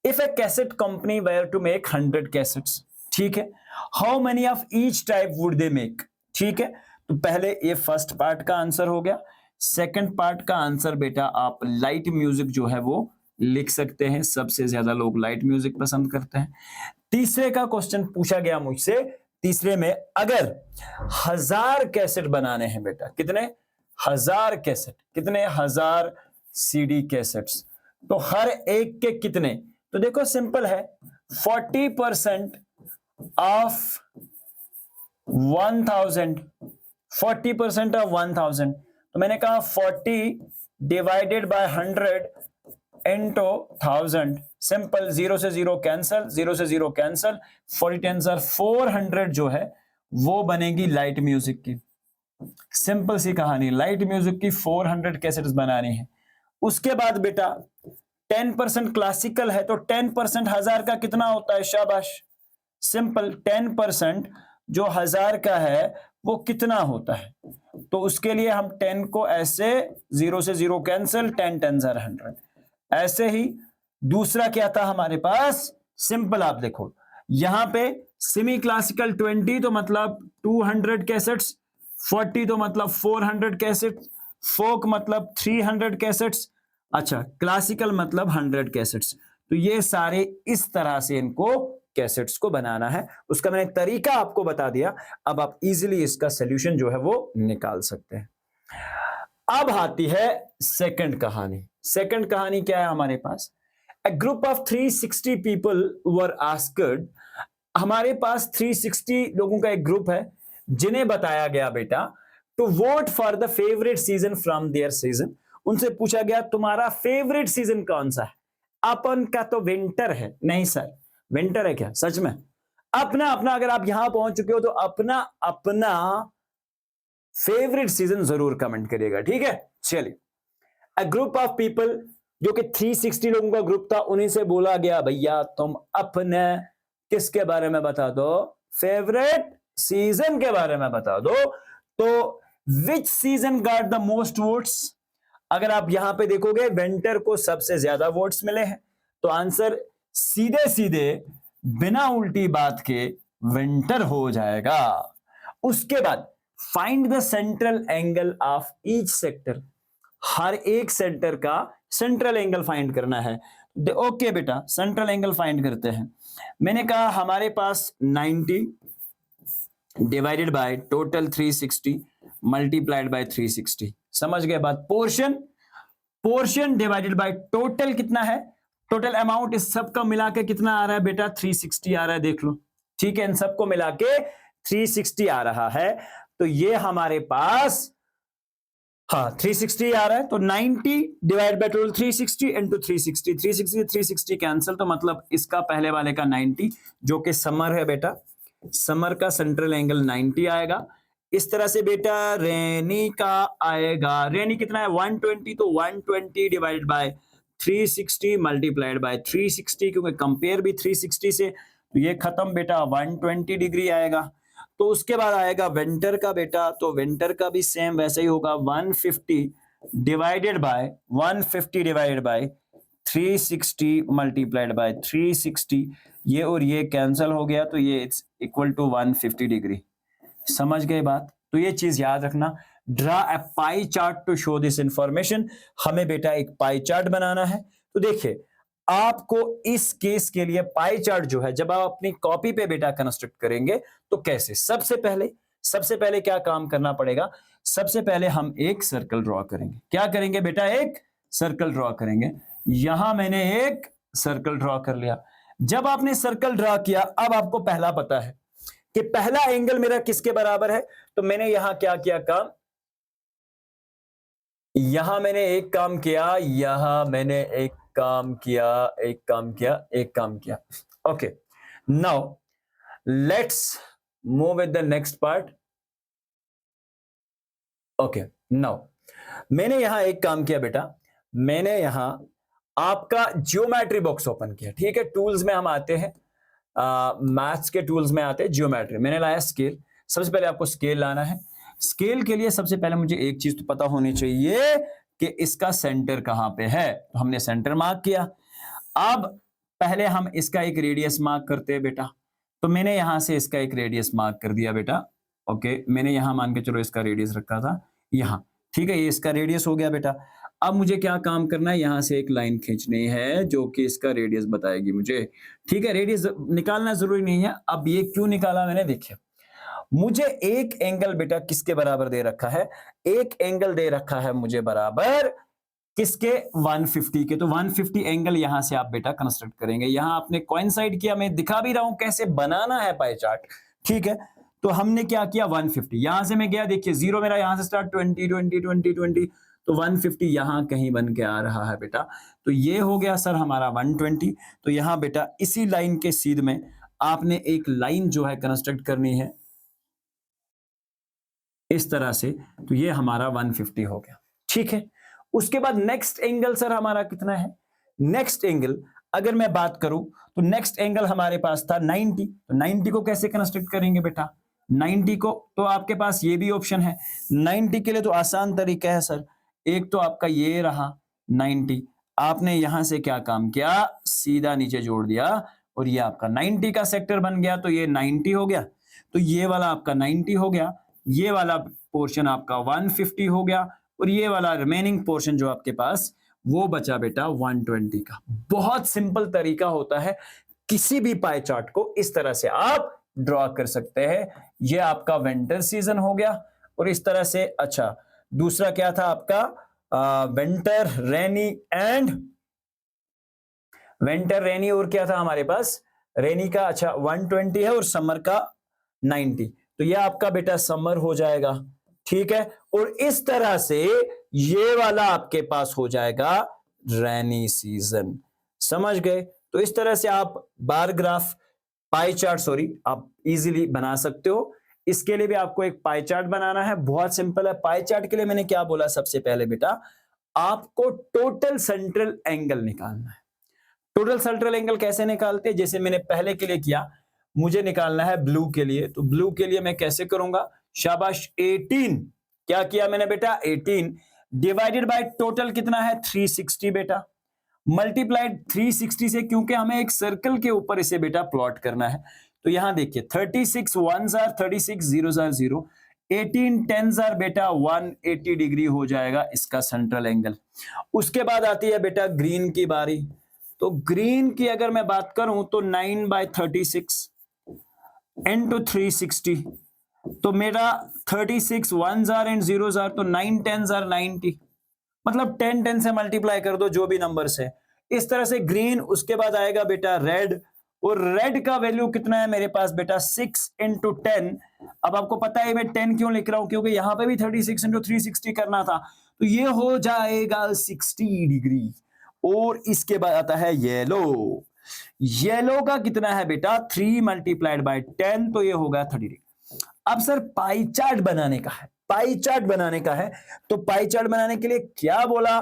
If a cassette company were to make 100 cassettes, ठीक है, how many of each type would they make, ठीक है। तो पहले ये फर्स्ट पार्ट का आंसर हो गया। सेकंड पार्ट का आंसर बेटा आप लाइट म्यूजिक जो है वो लिख सकते हैं, सबसे ज्यादा लोग लाइट म्यूजिक पसंद करते हैं। तीसरे का क्वेश्चन पूछा गया मुझसे, तीसरे में अगर 1000 कैसेट बनाने हैं बेटा, कितने 1000 कैसेट, कितने 1000 सीडी कैसेट्स, तो हर एक के कितने, तो देखो सिंपल है, 40% ऑफ 1000, 40% ऑफ 1000, तो मैंने कहा 40 डिवाइडेड बाय 100 इंटू 1000, सिंपल, 0 से 0 कैंसल, 0 से 0 कैंसल, 40 10 400 जो है वो बनेगी लाइट म्यूजिक की। सिंपल सी कहानी, लाइट म्यूजिक की 400 कैसेट्स बनानी है। उसके बाद बेटा 10% क्लासिकल है, तो 10% 1000 का कितना होता है, शाबाश, सिंपल, 10% जो 1000 का है वो कितना होता है, तो उसके लिए हम 10 को ऐसे 0 से 0 कैंसल, 10 10 100, ऐसे ही। दूसरा क्या था हमारे पास, सिंपल, आप देखो यहां पे सेमी क्लासिकल 20 तो मतलब 200 कैसेट्स, 40 तो मतलब 400 कैसेट्स, फोक मतलब 300 कैसेट्स, अच्छा क्लासिकल मतलब 100 कैसेट्स। तो ये सारे इस तरह से इनको कैसेट्स को बनाना है, उसका मैंने तरीका आपको बता दिया। अब आप इजीली इसका सॉल्यूशन जो है वो निकाल सकते हैं। अब आती है सेकंड कहानी। सेकंड कहानी क्या है हमारे पास, A group of 360 people were asked, हमारे पास 360 लोगों का एक ग्रुप है जिन्हें बताया गया बेटा to vote for the favourite season from their season, उनसे पूछा गया तुम्हारा फेवरेट सीजन कौन सा है? अपन का तो विंटर है। नहीं सर, विंटर है क्या सच में? अपना अपना, अगर आप यहां पहुंच चुके हो तो अपना अपना फेवरेट सीजन जरूर कमेंट करिएगा, ठीक है? चलिए, अ ग्रुप ऑफ पीपल, जो कि 360 लोगों का ग्रुप था, उन्हीं से बोला गया भैया तुम अपने किसके बारे में बता दो? फेवरेट सीजन के बारे में बता दो। तो विच season got the most votes? अगर आप यहां पे देखोगे विंटर को सबसे ज्यादा वोट्स मिले हैं, तो आंसर सीधे सीधे बिना उल्टी बात के विंटर हो जाएगा। उसके बाद find the central angle of each sector, हर एक सेंटर का सेंट्रल एंगल फाइंड करना है। ओके बेटा, सेंट्रल एंगल फाइंड करते हैं। मैंने कहा हमारे पास 90 divided by total 360 multiplied by 360, समझ गए बात? पोर्शन डिवाइडेड बाय टोटल कितना है? टोटल अमाउंट इस सबका मिला के कितना आ रहा है बेटा? 360 आ रहा है, देख लो, ठीक है? इन सबको मिला के 360 आ रहा है। तो ये हमारे पास, हाँ 360 आ रहा है। तो 90 divide by total 360 into 360, 360 360 cancel, तो मतलब इसका पहले वाले का 90, जो कि समर है बेटा, समर का सेंट्रल एंगल 90 आएगा। इस तरह से बेटा रेनी का आएगा, रेनी कितना है? 120, तो 120 डिवाइडेड बाय 360 मल्टीप्लाइड बाय 360, क्योंकि कंपेयर भी 360 से, तो ये खत्म बेटा, 120 डिग्री आएगा। तो उसके बाद आएगा विंटर का बेटा, तो विंटर का भी सेम वैसे ही होगा, 150 डिवाइडेड बाय 360 मल्टीप्लाइड बाय 360, ये और ये कैंसिल हो गया, तो ये इट्स इक्वल टू 150 डिग्री। समझ गए बात? तो ये चीज याद रखना, draw a pie chart to show this information. हमें बेटा एक पाई चार्ट बनाना है। तो देखिए, आपको इस केस के लिए पाई चार्ट जो है, जब आप अपनी कॉपी पे बेटा कंस्ट्रक्ट करेंगे तो कैसे? सबसे पहले क्या काम करना पड़ेगा? सबसे पहले हम एक सर्कल ड्रॉ करेंगे। क्या करेंगे बेटा? एक सर्कल ड्रॉ करेंगे। यहां मैंने एक सर्कल ड्रॉ कर लिया। जब आपने सर्कल ड्रॉ किया, अब आपको पहला पता है कि पहला एंगल मेरा किसके बराबर है। तो मैंने यहां क्या किया काम? यहां मैंने एक काम किया, यहां मैंने एक काम किया। Okay, now let's move with the next part. Okay, now मैंने यहां एक काम किया बेटा, मैंने यहां आपका ज्योमेट्री बॉक्स ओपन किया, ठीक है? टूल्स में हम आते हैं, मैथ्स के टूल्स में आते हैं ज्योमेट्री। मैंने लाया स्केल। सबसे पहले आपको स्केल लाना है। स्केल के लिए सबसे पहले मुझे एक चीज तो पता होनी चाहिए कि इसका सेंटर कहां पे है। तो हमने सेंटर मार्क किया। अब पहले हम इसका एक रेडियस मार्क करते हैं बेटा। तो मैंने यहां से इसका एक रेडियस मार्क कर दिया बेटा। ओके, मैंने यहां मान के चलो इसका रेडियस रखा था यहां, ठीक है? ये इसका रेडियस हो गया बेटा। अब मुझे क्या काम करना है? यहां से एक लाइन खींचनी है जो कि इसका रेडियस बताएगी मुझे, ठीक है? रेडियस निकालना जरूरी नहीं है। अब ये क्यों निकाला मैंने? देखिए, मुझे एक एंगल बेटा किसके बराबर दे रखा है? एक एंगल दे रखा है मुझे बराबर किसके? 150 के। तो 150 एंगल यहां से आप बेटा कंस्ट्रक्ट करेंगे। यहां आपने कोइंसाइड किया, मैं दिखा भी रहा हूं कैसे बनाना है पाई चार्ट, ठीक है? तो हमने क्या किया? 150 यहां से मैं गया, देखिए जीरो मेरा यहां से स्टार्ट, 20 20 20 20, तो 150 यहां कहीं बन के आ रहा है बेटा। तो ये हो गया सर हमारा 120। तो यहां बेटा इसी लाइन के सीध में आपने एक लाइन जो है कंस्ट्रक्ट करनी है इस तरह से। तो ये हमारा 150 हो गया, ठीक है? उसके बाद नेक्स्ट एंगल सर हमारा कितना है? नेक्स्ट एंगल अगर मैं बात करूं तो नेक्स्ट एंगल हमारे पास था 90। तो 90 को कैसे कंस्ट्रक्ट करेंगे बेटा? 90 को तो आपके पास ये भी ऑप्शन है। 90 के लिए तो आसान तरीका है सर, एक तो आपका ये रहा 90, आपने यहां से क्या काम किया? सीधा नीचे जोड़ दिया और ये आपका 90 का सेक्टर बन गया। तो ये 90 हो गया, तो ये वाला आपका 90 हो गया, ये वाला पोर्शन आपका 150 हो गया, और ये वाला रिमेनिंग पोर्शन जो आपके पास वो बचा बेटा 120 का। बहुत सिंपल तरीका होता है, किसी भी पाई चार्ट को इस तरह से आप ड्रॉ कर सकते हैं। ये आपका विंटर सीजन हो गया। और इस तरह से, अच्छा दूसरा क्या था आपका? विंटर रेनी, और क्या था हमारे पास? रेनी का अच्छा 120 है और समर का 90। तो यह आपका बेटा समर हो जाएगा, ठीक है? और इस तरह से ये वाला आपके पास हो जाएगा रेनी सीजन। समझ गए? तो इस तरह से आप बार ग्राफ, पाई चार्ट आप इजीली बना सकते हो। इसके लिए भी आपको एक पाई चार्ट बनाना है, बहुत सिंपल है। पाई चार्ट के लिए मैंने क्या बोला, सबसे पहले बेटा आपको टोटल सेंट्रल एंगल निकालना है। टोटल सेंट्रल एंगल कैसे निकालते हैं, जैसे मैंने पहले के लिए किया, मुझे निकालना है ब्लू के लिए, तो ब्लू के लिए मैं कैसे करूंगा, शाबाश 18, क्या किया मैंने बेटा 18 डिवाइडेड बाय टोटल कितना है 360 बेटा, मल्टीप्लाइड 360 से, क्योंकि हमें एक सर्कल के ऊपर इसे बेटा प्लॉट करना है। तो यहां देखिए 36 1s are 36 0s are 0, 18 10s are बेटा 180 डिग्री हो जाएगा इसका सेंट्रल एंगल। उसके बाद आती है बेटा ग्रीन की बारी। तो ग्रीन की अगर मैं बात करूं तो 9/36 into 360, तो मेरा 36 1s are and 0s are, तो 9 10s आर 90, मतलब 10 10 से मल्टीप्लाई कर दो जो भी नंबर्स है। इस तरह से ग्रीन। उसके बाद आएगा बेटा रेड, और रेड का वैल्यू कितना है मेरे पास बेटा 6 into 10। अब आपको पता है मैं 10 क्यों लिख रहा हूं, क्योंकि यहां पे भी 36 into 360 करना था, तो ये हो जाएगा 60 डिग्री। और इसके बाद आता है येलो। येलो का कितना है बेटा 3 मल्टीप्लाइड बाय 10, तो ये होगा 30 डिग्री। अब सर पाई चार्ट बनाने का है, पाई चार्ट बनाने का है, तो पाई चार्ट बनाने के लिए क्या बोला,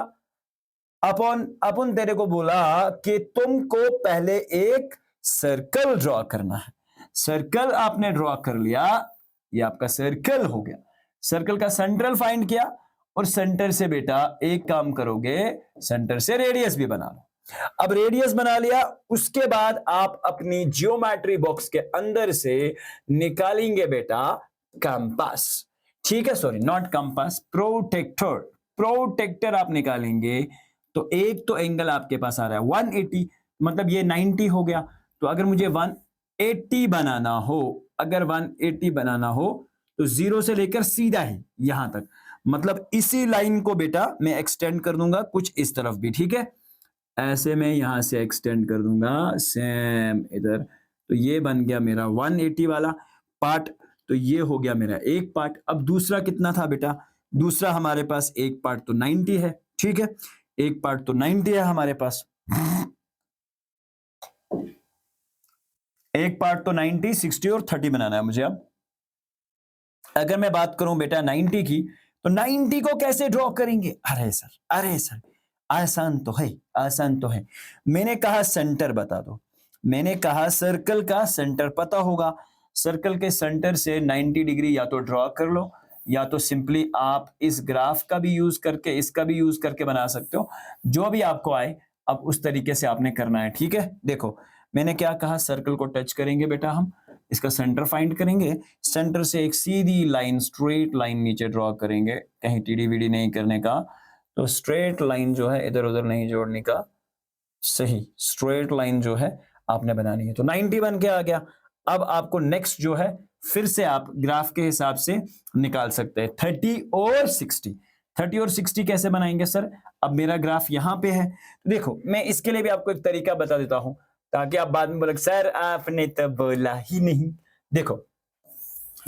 अपन अपन तेरे को बोला कि तुमको पहले एक सर्कल ड्रॉ करना है। सर्कल आपने ड्रॉ कर लिया, ये आपका सर्कल हो गया। सर्कल का सेंट्रल फाइंड किया, और सेंटर से बेटा एक काम करोगे, सेंटर से रेडियस भी बना लो। अब रेडियस बना लिया, उसके बाद आप अपनी जियोमेट्री बॉक्स के अंदर से निकालेंगे बेटा कंपास। ठीक है, sorry not compass, protractor. Protractor आप निकालेंगे, तो एक तो एंगल आपके पास आ रहा है 180, मतलब ये 90 हो गया। तो अगर मुझे 180 बनाना हो, अगर 180 बनाना हो, तो 0 से लेकर सीधा ही यहां तक, मतलब इसी लाइन को बेटा मैं एक्सटेंड कर दूंगा कुछ इस तरफ भी। ठीक है, ऐसे मैं यहां से एक्सटेंड कर दूंगा सेम इधर, तो ये बन गया मेरा 180 वाला पार्ट। तो ये हो गया मेरा एक पार्ट। अब दूसरा कितना था बेटा, दूसरा हमारे पास एक पार्ट तो 90 है। ठीक है, एक पार्ट तो 90 है हमारे पास, एक पार्ट तो 90, 60 और 30 बनाना है मुझे। अब अगर मैं बात करूं बेटा 90 की, तो 90 को कैसे ड्रॉ करेंगे, अरे सर आसान तो है, आसान तो है। मैंने कहा सेंटर बता दो, मैंने कहा सर्कल का सेंटर पता होगा, सर्कल के सेंटर से 90 डिग्री या तो ड्रॉ कर लो, या तो सिंपली आप इस ग्राफ का भी यूज करके, इसका भी यूज करके बना सकते हो, जो भी आपको आए। अब उस तरीके से आपने करना है। ठीक है, देखो मैंने क्या कहा, सर्कल को टच करेंगे बेटा हम, इसका सेंटर फाइंड करेंगे, सेंटर से एक सीधी लाइन, स्ट्रेट लाइन नीचे ड्रॉ करेंगे, कहीं टीडी वीडी नहीं करने का। तो स्ट्रेट लाइन जो है इधर उधर नहीं जोड़ने का, सही स्ट्रेट लाइन जो है आपने बनानी है। तो 90 बन के आ गया। अब आपको नेक्स्ट जो है, फिर से आप ग्राफ के हिसाब से निकाल सकते हैं 30 और 60। 30 और 60 कैसे बनाएंगे सर, अब मेरा ग्राफ यहां पे है। तो देखो मैं इसके लिए भी आपको एक तरीका बता देता हूं, ताकि आप बाद में बोले सर आपने तो बोला ही नहीं। देखो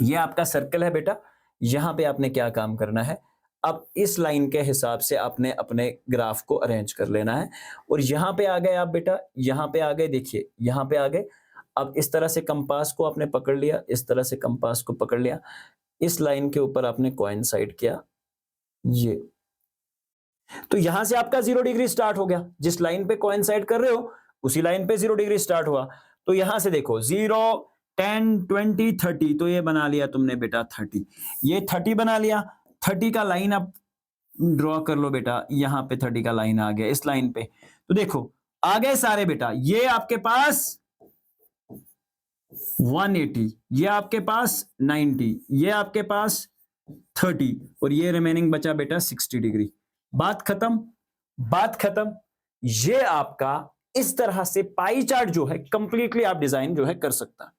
ये आपका सर्कल है बेटा, यहां पे आपने क्या काम करना है, अब इस लाइन के हिसाब से आपने अपने ग्राफ को अरेंज कर लेना है। और यहां पे आ गए आप बेटा, यहां पे आ गए, देखिए यहां पे आ गए। अब इस तरह से कंपास को आपने पकड़ लिया, इस तरह से कंपास को पकड़ लिया, इस लाइन के ऊपर आपने कोइंसाइड किया ये, तो यहां से आपका 0 डिग्री स्टार्ट हो गया। जिस लाइन पे कोइंसाइड कर रहे हो उसी लाइन पे 0 डिग्री स्टार्ट हुआ। तो यहां से देखो 0 10 20 30, तो ये बना लिया तुमने बेटा 30, ये 30 बना लिया। 30 का लाइन आप ड्रॉ कर लो बेटा, यहां पे 30 का लाइन आ गया इस लाइन पे। तो देखो आ गए सारे बेटा, ये आपके पास 180, ये आपके पास 90, ये आपके पास 30, और ये रिमेनिंग बचा बेटा 60 डिग्री। बात खत्म, बात खत्म। ये आपका इस तरह से पाई चार्ट जो है कंप्लीटली आप डिजाइन जो है कर सकता है।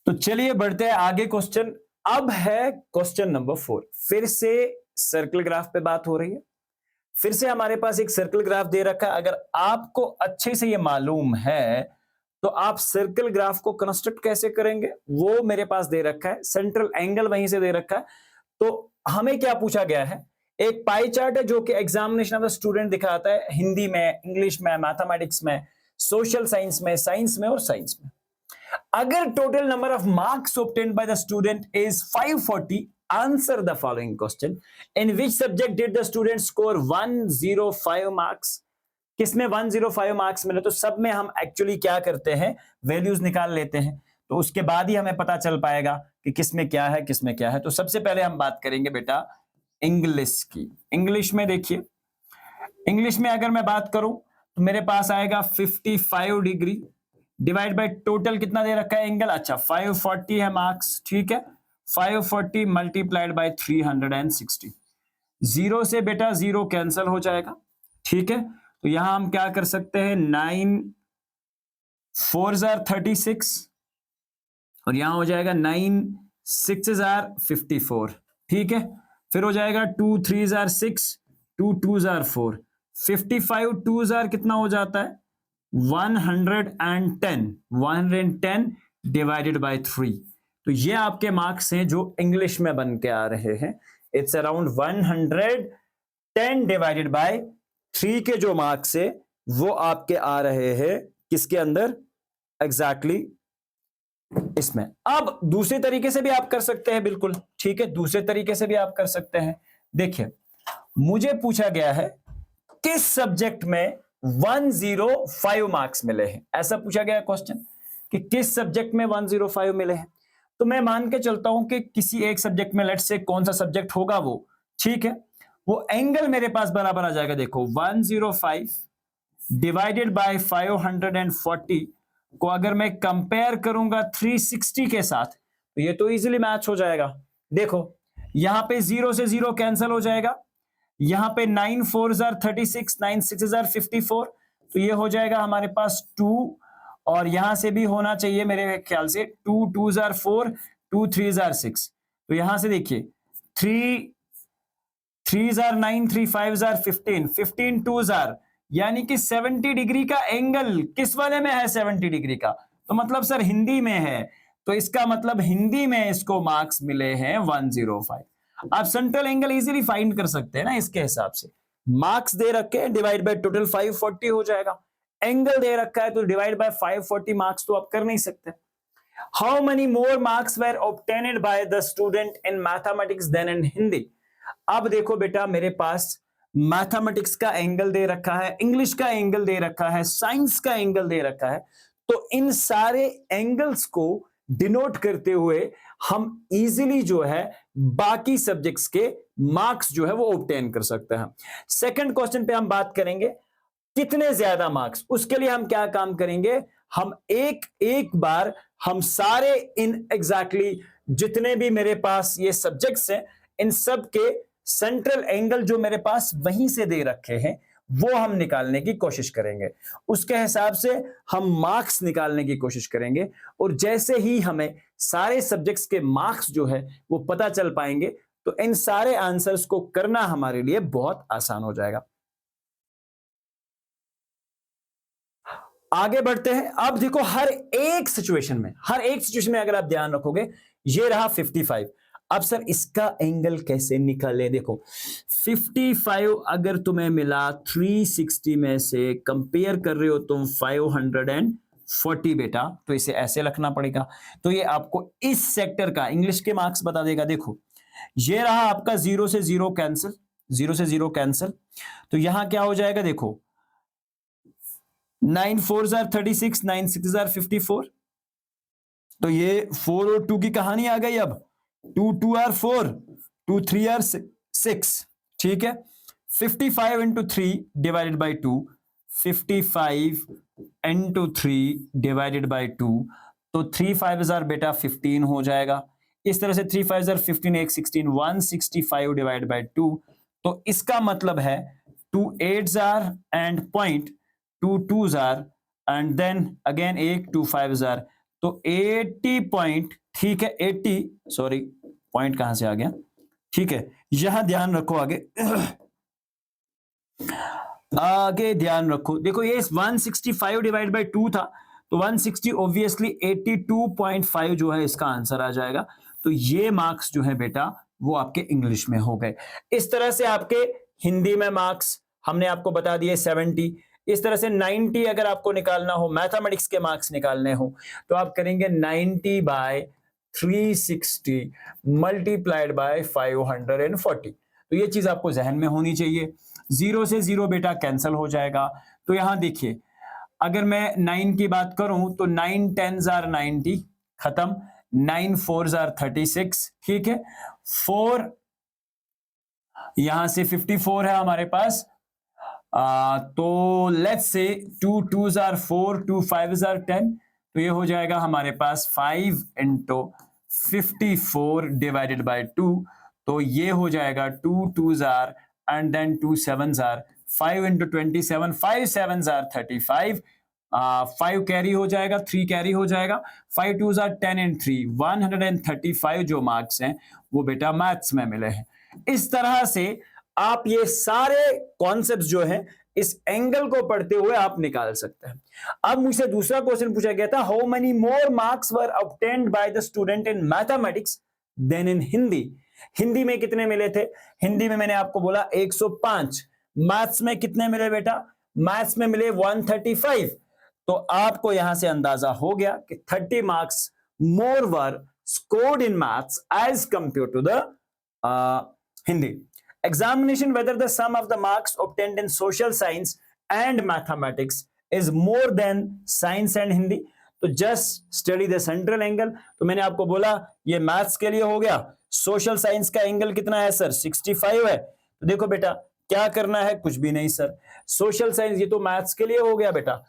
तो चलिए बढ़ते हैं आगे क्वेश्चन। अब है क्वेश्चन नंबर 4। फिर से सर्कल ग्राफ पे बात हो रही है, फिर से हमारे पास एक सर्कल ग्राफ दे रखा है। अगर आपको अच्छे से ये मालूम है तो आप सर्कल ग्राफ को कंस्ट्रक्ट कैसे करेंगे वो मेरे पास दे रखा है, सेंट्रल एंगल वहीं से दे रखा है। तो हमें क्या पूछा गया है, एक पाई चार्ट है जो कि एग्जामिनेशन ऑफ द स्टूडेंट दिखाता है हिंदी में, इंग्लिश में, मैथमेटिक्स में, सोशल साइंस में, साइंस में और साइंस में। अगर total number of marks obtained by the student is 540, answer the following question. In which subject did the student score 105 marks? किसमें 105 मार्क्स मिले? तो सब में हम एक्चुअली क्या करते हैं, वैल्यूज निकाल लेते हैं, तो उसके बाद ही हमें पता चल पाएगा कि किसमें क्या है, किसमें क्या है। तो सबसे पहले हम बात करेंगे बेटा इंग्लिश की। इंग्लिश में देखिए, इंग्लिश में अगर मैं बात करूं तो मेरे पास आएगा 55 डिग्री डिवाइड बाय टोटल कितना दे रखा है एंगल, अच्छा 540 है मार्क्स, ठीक है। 540 मल्टीप्लाइड बाय 360, जीरो से बेटा जीरो कैंसिल हो जाएगा, ठीक है। तो यहां हम क्या कर सकते हैं, 9 4 36 और यहां हो जाएगा 9 6 54, ठीक है। फिर हो जाएगा 2 3 6 2 2 4, 55 2 कितना हो जाता है 110 डिवाइडेड बाय 3। तो ये आपके मार्क्स हैं जो इंग्लिश में बन के आ रहे हैं। इट्स अराउंड 110 डिवाइडेड बाय 3 के जो मार्क्स है वो आपके आ रहे हैं किसके अंदर, एग्जैक्टली इसमें। अब दूसरे तरीके से भी आप कर सकते हैं, बिल्कुल ठीक है, दूसरे तरीके से भी आप कर सकते हैं। देखिए मुझे पूछा गया है किस सब्जेक्ट में 105 मार्क्स मिले हैं, ऐसा पूछा गया क्वेश्चन कि किस सब्जेक्ट में 105 मिले हैं। तो मैं मान के चलता हूं कि किसी एक सब्जेक्ट में, लेट्स से कौन सा सब्जेक्ट होगा वो, ठीक है। वो एंगल मेरे पास बराबर आ जाएगा, देखो 105 डिवाइडेड बाय 540 को अगर मैं कंपेयर करूंगा 360 के साथ तो ये तो इजीली मैच हो जाएगा। देखो यहां पे जीरो से जीरो कैंसिल हो जाएगा, यहां पे 9 4 36 9 6 54, तो ये हो जाएगा हमारे पास 2 और यहां से भी होना चाहिए मेरे ख्याल से 2 2 4 2 3 6। तो यहां से देखिए 3 3 9 3 5 15 15 2 यानी कि 70 डिग्री का एंगल किस वाले में है, 70 डिग्री का, तो मतलब सर हिंदी में है, तो इसका मतलब हिंदी में इसको मार्क्स मिले हैं 105। आप सेंट्रल एंगल इजीली फाइंड कर सकते हैं ना, इसके हिसाब से मार्क्स दे रखे हैं डिवाइड बाय टोटल 540 हो जाएगा, एंगल दे रखा है तो डिवाइड बाय 540 मार्क्स तो आप कर नहीं सकते। How many more marks were obtained by the student in mathematics than in Hindi. अब देखो बेटा मेरे पास मैथमेटिक्स का एंगल दे रखा है, इंग्लिश का एंगल दे रखा है, साइंस का एंगल दे रखा है, तो इन सारे एंगल्स को डिनोट करते हुए हम इजीली जो है बाकी सब्जेक्ट्स के मार्क्स जो है वो ऑब्टेन कर सकते हैं। सेकंड क्वेश्चन पे हम बात करेंगे कितने ज्यादा मार्क्स, उसके लिए हम क्या काम करेंगे, हम एक बार हम सारे इन एग्जैक्टली जितने भी मेरे पास ये सब्जेक्ट्स हैं इन सब के सेंट्रल एंगल जो मेरे पास वहीं से दे रखे हैं वो हम निकालने की कोशिश करेंगे, उसके हिसाब से हम मार्क्स निकालने की कोशिश करेंगे। और जैसे ही हमें सारे सब्जेक्ट्स के मार्क्स जो है वो पता चल पाएंगे तो इन सारे आंसर्स को करना हमारे लिए बहुत आसान हो जाएगा। आगे बढ़ते हैं। अब देखो हर एक सिचुएशन में अगर आप ध्यान रखोगे, ये रहा 55, अब सर इसका एंगल कैसे निकाले, देखो 55 अगर तुम्हें मिला 360 में से, कंपेयर कर रहे हो तुम 540 बेटा, तो इसे ऐसे रखना पड़ेगा, तो ये आपको इस सेक्टर का इंग्लिश के मार्क्स बता देगा। देखो ये रहा आपका जीरो से जीरो कैंसिल, तो यहां क्या हो जाएगा, देखो 9 4 36 9 6 54, तो ये 4 और 2 की कहानी आ गई। अब 2 2 4 2 3 6, ठीक है। 55 into 3 divided by 2, 55 into 3 divided by 2, तो 3 5 बेटा 15 हो जाएगा। इस तरह से 3 5 15 1 16 165 डिवाइड बाई 2, तो इसका मतलब है 2 8 and point 2 2 and then again 1 2 5, तो 80 पॉइंट, ठीक है 80, सॉरी पॉइंट कहां से आ गया, ठीक है यहां ध्यान रखो, आगे ध्यान रखो। देखो ये 165 डिवाइड बाय 2 था, तो 160 ऑब्वियसली 82.5 जो है इसका आंसर आ जाएगा। तो ये मार्क्स जो है बेटा वो आपके इंग्लिश में हो गए। इस तरह से आपके हिंदी में मार्क्स हमने आपको बता दिए 70। इस तरह से 90 अगर आपको निकालना हो, मैथमेटिक्स के मार्क्स निकालने हो, तो आप करेंगे 90 बाय 360 मल्टीप्लाइड बाय 540। तो ये चीज आपको जहन में होनी चाहिए। 0 से 0 बेटा कैंसिल हो जाएगा। तो यहां देखिए, अगर मैं 9 की बात करूं तो 9 10s आर 90, खत्म। 9 4s आर 36, ठीक है। 4 यहां से 54 है हमारे पास। तो let's say 2 2s are 4, 2 5s are 10, तो ये हो जाएगा हमारे पास 5 इंटू 54 डिवाइडेड बाय 2। तो ये हो जाएगा 2 2s are and then 2 7s are 5 into 27, 5 7s are 35, 5 carry हो जाएगा, 3 कैरी हो जाएगा, 5 2s आर 10 एंड 3 135 जो मार्क्स हैं वो बेटा मैथ्स में मिले हैं। इस तरह से आप ये सारे कॉन्सेप्ट्स जो हैं इस एंगल को पढ़ते हुए आप निकाल सकते हैं। अब मुझसे दूसरा क्वेश्चन पूछा गया था, how many more marks were obtained by the student in mathematics than in Hindi. Hindi में कितने मिले थे? हिंदी में मैंने आपको बोला 105। मैथ्स में कितने मिले बेटा? मैथ्स में मिले 135। तो आपको यहां से अंदाजा हो गया कि 30 marks more were scored in maths as compared to the Hindi. Examination whether the sum of the marks obtained in social science and mathematics is more than science and Hindi. तो just study the central angle. तो मैंने आपको बोला ये maths के लिए हो गया। सोशल साइंस का एंगल कितना है सर? 65 है। तो देखो बेटा क्या करना है, कुछ भी नहीं सर। सोशल साइंस ये तो मैथ्स के लिए हो गया बेटा,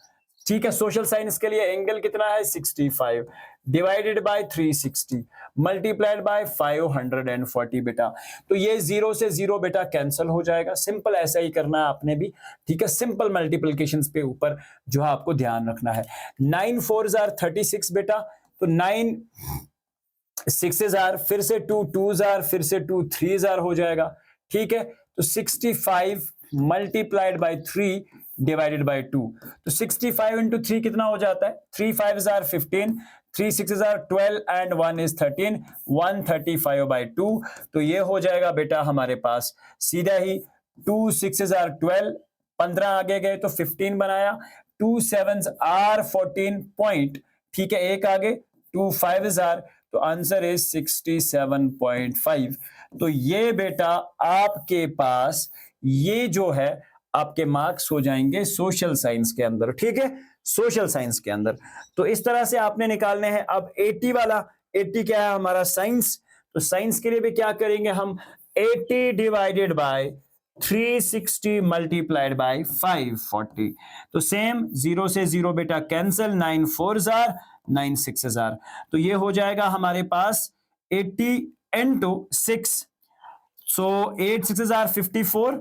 ठीक है। सोशल साइंस के लिए एंगल कितना है? 65 डिवाइडेड बाय 360 मल्टीप्लाइड बाय 540 बेटा। तो ये 0 से 0 बेटा कैंसिल हो जाएगा। सिंपल ऐसा ही करना है आपने भी, ठीक है। सिंपल मल्टीप्लिकेशंस पे ऊपर जो है आपको ध्यान रखना है। 9 4s आर 36 बेटा, तो 9 6s आर, फिर से 2 2s आर, फिर से 2 3s आर हो जाएगा, ठीक है। तो 65 मल्टीप्लाइड बाय 3 डिवाइडेड बाय 2। तो 65 इंटू 3 कितना हो जाता है? 3 5s are 15, 3 6s are 12 and 1 is 13, 135 by 2। तो ये हो जाएगा बेटा हमारे पास सीधा ही 2 6s आर 12, 15 आगे गए तो 15 बनाया, 2 7s आर 14 पॉइंट, ठीक है, एक आगे 2 5s आर, तो आंसर इज 67.5। तो ये बेटा आपके पास ये जो है आपके मार्क्स हो जाएंगे सोशल साइंस के अंदर, ठीक है, सोशल साइंस के अंदर। तो इस तरह से आपने निकालने हैं। अब 80 वाला, 80 क्या है हमारा? साइंस। तो साइंस के लिए भी क्या करेंगे हम? 80 डिवाइडेड बाय 360 मल्टीप्लाइड बाय 540। तो सेम 0 से 0 बेटा cancel, 9 4s are 9 6s are. तो ये हो जाएगा हमारे पास 80 into 6, सो 8 6s आर 54।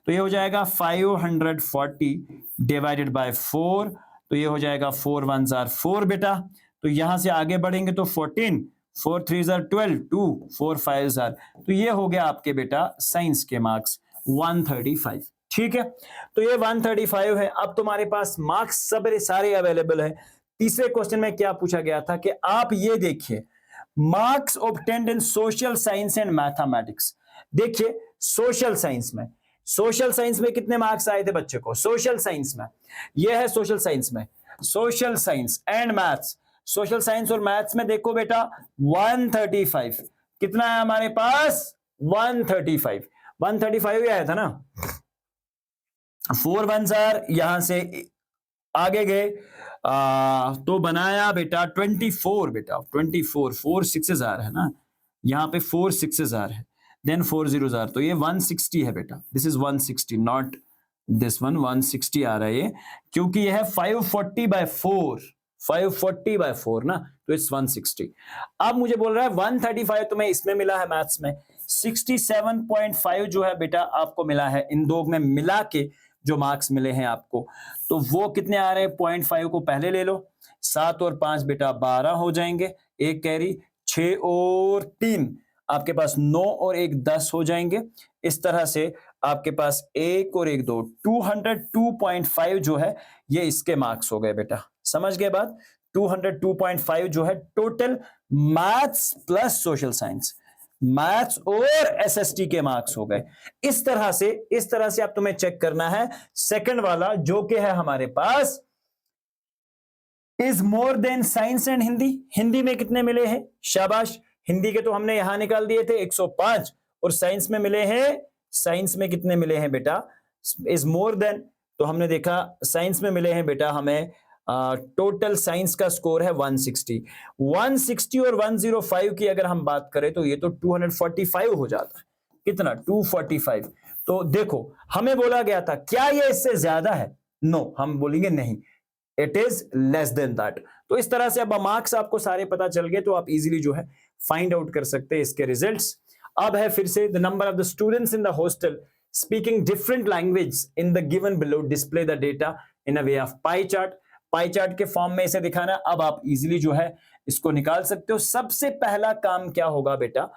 तो ये हो जाएगा 540 डिवाइडेड बाय 4। तो ये हो जाएगा 4 1s आर 4 बेटा। तो यहां से आगे बढ़ेंगे तो 14, 4 3s आर 12, 2 4 5s आर। तो ये हो गया आपके बेटा साइंस के मार्क्स 135, ठीक है। तो ये 135 है। अब तुम्हारे पास मार्क्स सब सारे अवेलेबल है। तीसरे क्वेश्चन में क्या पूछा गया था कि आप ये देखिए, marks obtained in social science and mathematics. देखिए सोशल साइंस में, सोशल साइंस में कितने मार्क्स आए थे बच्चे को? सोशल साइंस में यह है, सोशल साइंस में, social science and maths, social science और मैथ्स में देखो बेटा 135 कितना है हमारे पास? 135 135 ही आया था ना। 4 1s आर यहां से आगे गए तो बनाया बेटा 24 बेटा, 24 4 6s आर है ना, यहां पे 4 6s आर है, देन 4 0s आर। तो ये 160 है बेटा, this is 160 not this one, 160 आ रहा है ये, क्योंकि ये है 540 बाय 4, 540 बाय 4 ना, तो इट्स 160। अब मुझे बोल रहा है 135 तुम्हें इसमें मिला है मैथ्स में, 67.5 जो है बेटा आपको मिला है इन दो में मिला के जो मार्क्स मिले हैं आपको। तो वो कितने आ रहे हैं? 0.5 को पहले ले लो, 7 और 5 बेटा 12 हो जाएंगे, एक कैरी, 6 और 3 आपके पास 9 और 1 10 हो जाएंगे। इस तरह से आपके पास 1 और 1 2 202.5 जो है ये इसके मार्क्स हो गए बेटा, समझ गए बात? 202.5 जो है total maths plus social science, maths और एसएसटी के मार्क्स हो गए। इस तरह से आप तुम्हें चेक करना है। सेकंड वाला जो कि है हमारे पास, is more than science and Hindi. Hindi में कितने मिले हैं? शाबाश, हिंदी के तो हमने यहां निकाल दिए थे 105, और साइंस में मिले हैं, साइंस में कितने मिले हैं बेटा? इज मोर देन, तो हमने देखा साइंस में मिले हैं बेटा हमें, टोटल साइंस का स्कोर है 160। 160 और 105 की अगर हम बात करें तो ये तो 245 हो जाता है। कितना? 245। तो देखो हमें बोला गया था क्या ये इससे ज्यादा है? नो, हम बोलेंगे नहीं, it is less than that. तो इस तरह से अब मार्क्स आपको सारे पता चल गए, तो आप इजीली जो है फाइंड आउट कर सकते हैं इसके रिजल्ट्स। अब है फिर से, the number of the students in the hostel speaking different language in the given below, display the data in a way of pie chart. Pie chart के फॉर्म में इसे दिखाना। अब आप इजीली जो है इसको निकाल सकते हो। सबसे पहला काम क्या होगा बेटा,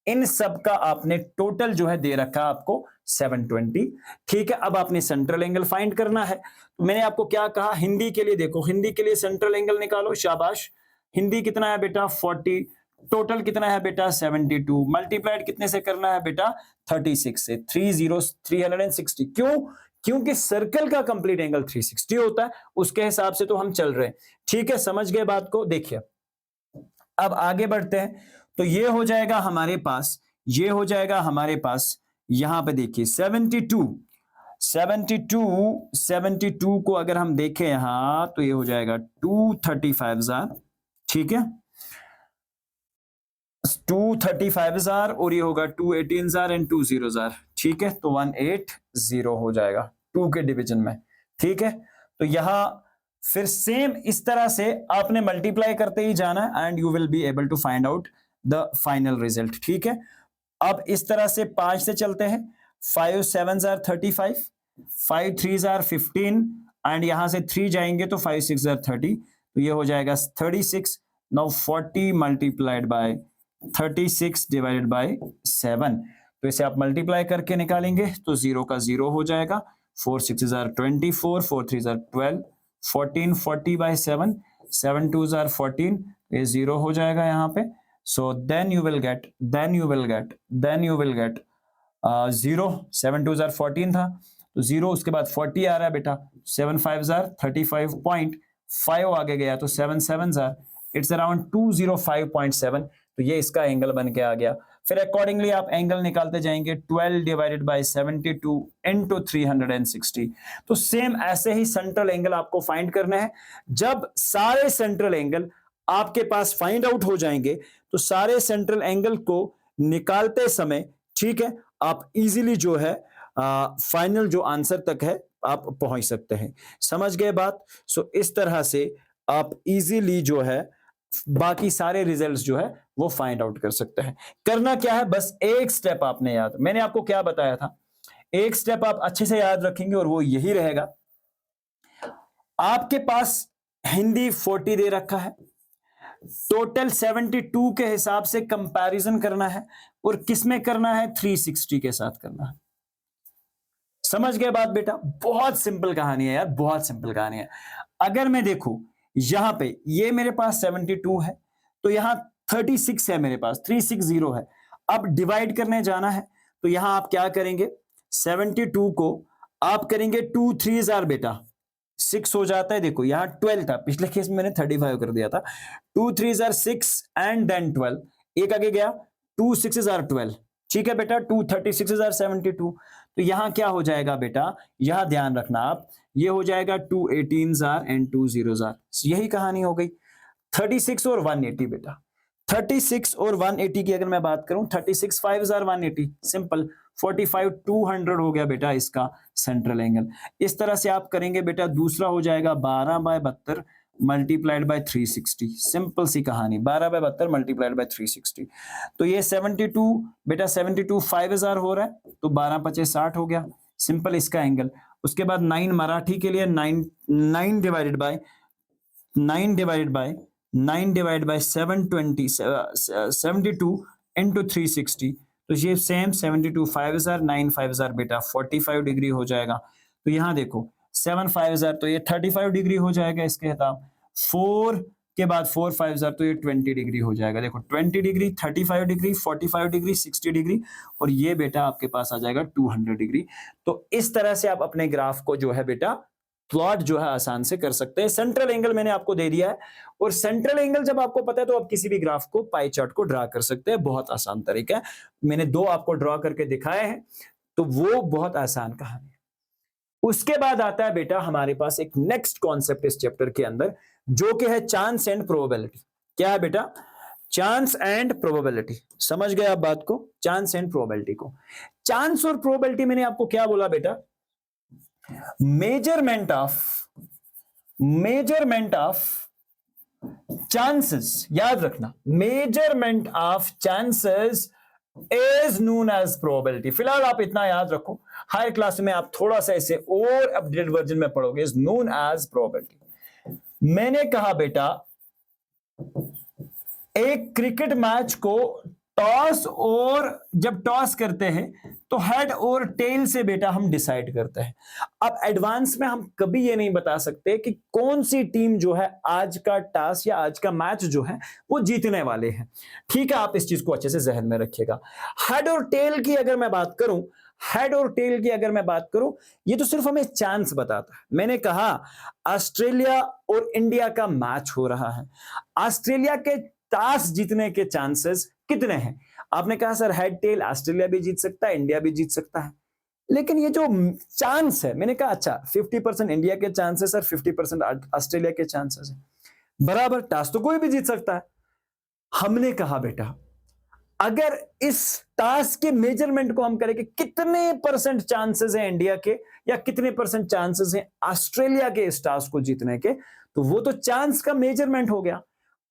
इन सब का आपने टोटल जो है दे रखा आपको 720। ठीक है, अब आपने सेंट्रल एंगल फाइंड करना है। तो मैंने आपको क्या कहा, हिंदी के लिए देखो, हिंदी के लिए सेंट्रल एंगल निकालो। शाबाश, हिंदी कितना है बेटा? 40। टोटल कितना है बेटा? 72। मल्टीप्लाइड कितने से करना है बेटा? 36 से। 360। क्यों? क्योंकि सर्कल का कंप्लीट एंगल 360 होता है, उसके हिसाब से तो हम चल रहे हैं। ठीक है, समझ गए बात को? देखिए अब आगे बढ़ते हैं। तो ये हो जाएगा हमारे पास, ये हो जाएगा हमारे पास, यहां पे देखिए 72 को अगर हम देखें यहां तो ये हो जाएगा 235,000। ठीक है, 235,000 और ये होगा 218,000 एंड 20,000। ठीक है, तो 180 हो जाएगा 2 के डिवीजन में। ठीक है, तो यहां फिर सेम इस तरह से आपने मल्टीप्लाई करते ही जाना and you will be able to find out the final result. ठीक है, अब इस तरह से 5 से चलते हैं। 5 7 35, 5 3 15 एंड यहां से 3 जाएंगे तो 5 6 30, तो ये हो जाएगा 36। Now 40 multiplied by 36 divided by 7, तो इसे आप मल्टीप्लाई करके निकालेंगे तो 0 का 0 हो जाएगा। 4 6 24, 4 3 12, 14 40 बाय 7, 7 2 14, ये 0 हो जाएगा यहाँ पे। So then you will get 0। 7 2 14 था तो 0, उसके बाद 40 आ रहा है बेटा, 7 5 35.5 आगे गया तो 7 7 इट्स अराउंड 205.7, तो ये इसका एंगल बन के आ गया। फिर अकॉर्डिंगली आप एंगल निकालते जाएंगे 12 डिवाइडेड बाय 72 इनटू 360। तो सेम ऐसे ही सेंट्रल एंगल आपको फाइंड करना है। जब सारे सेंट्रल एंगल आपके पास फाइंड आउट हो जाएंगे तो सारे सेंट्रल एंगल को निकालते समय, ठीक है, आप इजीली जो है फाइनल जो आंसर तक है आप पहुंच सकते हैं। समझ गए बात? सो इस तरह से आप इजीली जो है बाकी सारे रिजल्ट्स जो है वो फाइंड आउट कर सकते हैं। करना क्या है, बस एक स्टेप आपने याद, मैंने आपको क्या बताया था, एक स्टेप आप अच्छे से याद रखेंगे और वो यही रहेगा। आपके पास हिंदी 40 दे रखा है, टोटल 72 के हिसाब से कंपैरिजन करना है और किसमें करना है? 360 के साथ करना है। समझ गए बात बेटा? बहुत सिंपल कहानी है यार, बहुत सिंपल कहानी है। अगर मैं देखूं यहां पे ये मेरे पास 72 है तो यहां 36 है मेरे पास, 360 है। अब डिवाइड करने जाना है तो यहां आप क्या करेंगे, 72 को आप करेंगे 2 3 बेटा 6 हो जाता है। देखो यहां 12 था, पिछले केस में मैंने 35 कर दिया था। 2 3 6 एंड देन 12, एक आगे गया 2 6 12। ठीक है बेटा, 2 36 72। तो यहां क्या हो जाएगा बेटा, यहां ध्यान रखना आप, ये हो जाएगा 2 18 एंड 2 0। यही कहानी हो गई। 36 और 180 बेटा, 36 और 180 की अगर मैं बात करूं, 36 5 180, सिंपल। 45 200 हो गया बेटा इसका सेंट्रल एंगल। इस तरह से आप करेंगे बेटा। दूसरा हो जाएगा 12/72 मल्टीप्लाइड बाय 360, सिंपल सी कहानी, 12/72 मल्टीप्लाइड बाय 360। तो ये 72 बेटा, 72 5000 हो रहा है तो 12 5 60 हो गया, सिंपल इसका एंगल। उसके बाद 9 मराठी के लिए 9 डिवाइडेड बाय 720 72 इंटू 360, तो ये सेम 72 5000 9 5000 बेटा 45 डिग्री हो जाएगा। तो यहां देखो 7 5000 तो ये 35 डिग्री हो जाएगा इसके हिसाब। 4 के बाद 4 5 तो ये 20 डिग्री हो जाएगा। देखो 20 डिग्री, 35 डिग्री, 45 डिग्री, 60 डिग्री और ये बेटा आपके पास आ जाएगा 200 डिग्री। तो इस तरह से आप अपने ग्राफ को जो है बेटा प्लॉट जो है आसान से कर सकते हैं। सेंट्रल एंगल मैंने आपको दे दिया है और सेंट्रल एंगल जब आपको पता है तो आप किसी भी ग्राफ को पाई चार्ट को ड्रा कर सकते हैं। बहुत आसान तरीका है, मैंने 2 आपको ड्रॉ करके दिखाए हैं, तो वो बहुत आसान कहानी है। उसके बाद आता है बेटा हमारे पास एक नेक्स्ट कॉन्सेप्ट इस चैप्टर के अंदर, जो कि है चांस एंड प्रोबेबिलिटी। क्या है बेटा? Chance and probability. समझ गए आप बात को? चांस एंड प्रोबेबिलिटी को। चांस और प्रोबेबिलिटी मैंने आपको क्या बोला बेटा? Measurement of chances. याद रखना, measurement of chances is known as probability. फिलहाल आप इतना याद रखो, हायर क्लास में आप थोड़ा सा इसे और अपडेटेड वर्जन में पढ़ोगे, इज नोन एज प्रोबेबिलिटी। मैंने कहा बेटा एक क्रिकेट मैच को टॉस, और जब टॉस करते हैं तो हेड और टेल से बेटा हम डिसाइड करते हैं। अब एडवांस में हम कभी ये नहीं बता सकते कि कौन सी टीम जो है आज का टॉस या आज का मैच जो है वो जीतने वाले हैं। ठीक है, आप इस चीज को अच्छे से जहन में रखिएगा। हेड और टेल की अगर मैं बात करूं, ये तो सिर्फ हमें चांस बताता है। मैंने कहा ऑस्ट्रेलिया और इंडिया का मैच हो रहा है, ऑस्ट्रेलिया के टॉस जीतने के चांसेस कितने हैं? आपने कहा सर हेड टेल ऑस्ट्रेलिया भी जीत सकता है, इंडिया भी जीत सकता है, लेकिन ये जो चांस है, मैंने कहा अच्छा 50% इंडिया के चांसेस और 50% ऑस्ट्रेलिया के चांसेस है, बराबर टॉस तो कोई भी जीत सकता है। हमने कहा बेटा अगर इस टॉस के मेजरमेंट को हम करें कि कितने परसेंट चांसेस हैं इंडिया के या कितने परसेंट चांसेस हैं ऑस्ट्रेलिया के इस टॉस को जीतने के, तो वो तो चांस का मेजरमेंट हो गया।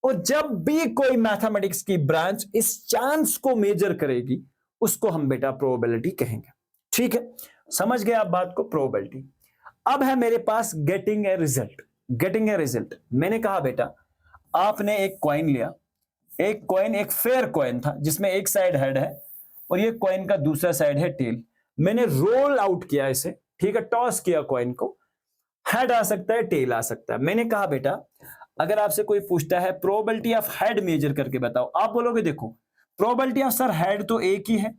और जब भी कोई मैथमेटिक्स की ब्रांच इस चांस को मेजर करेगी उसको हम बेटा प्रोबेबिलिटी कहेंगे। ठीक है, समझ गए आप बात को? प्रोबेबिलिटी। अब है मेरे पास गेटिंग ए रिजल्ट। मैंने कहा बेटा आपने एक कॉइन लिया, एक कॉइन एक फेयर कॉइन था जिसमें एक साइड हेड है और ये कॉइन का दूसरा साइड है टेल। मैंने रोल आउट किया इसे, ठीक है, टॉस किया कॉइन को, हेड आ सकता है, टेल आ सकता है। मैंने कहा बेटा अगर आपसे कोई पूछता है प्रोबेबिलिटी ऑफ हेड मेजर करके बताओ, आप बोलोगे देखो प्रोबेबिलिटी ऑफ सर हेड तो एक ही है,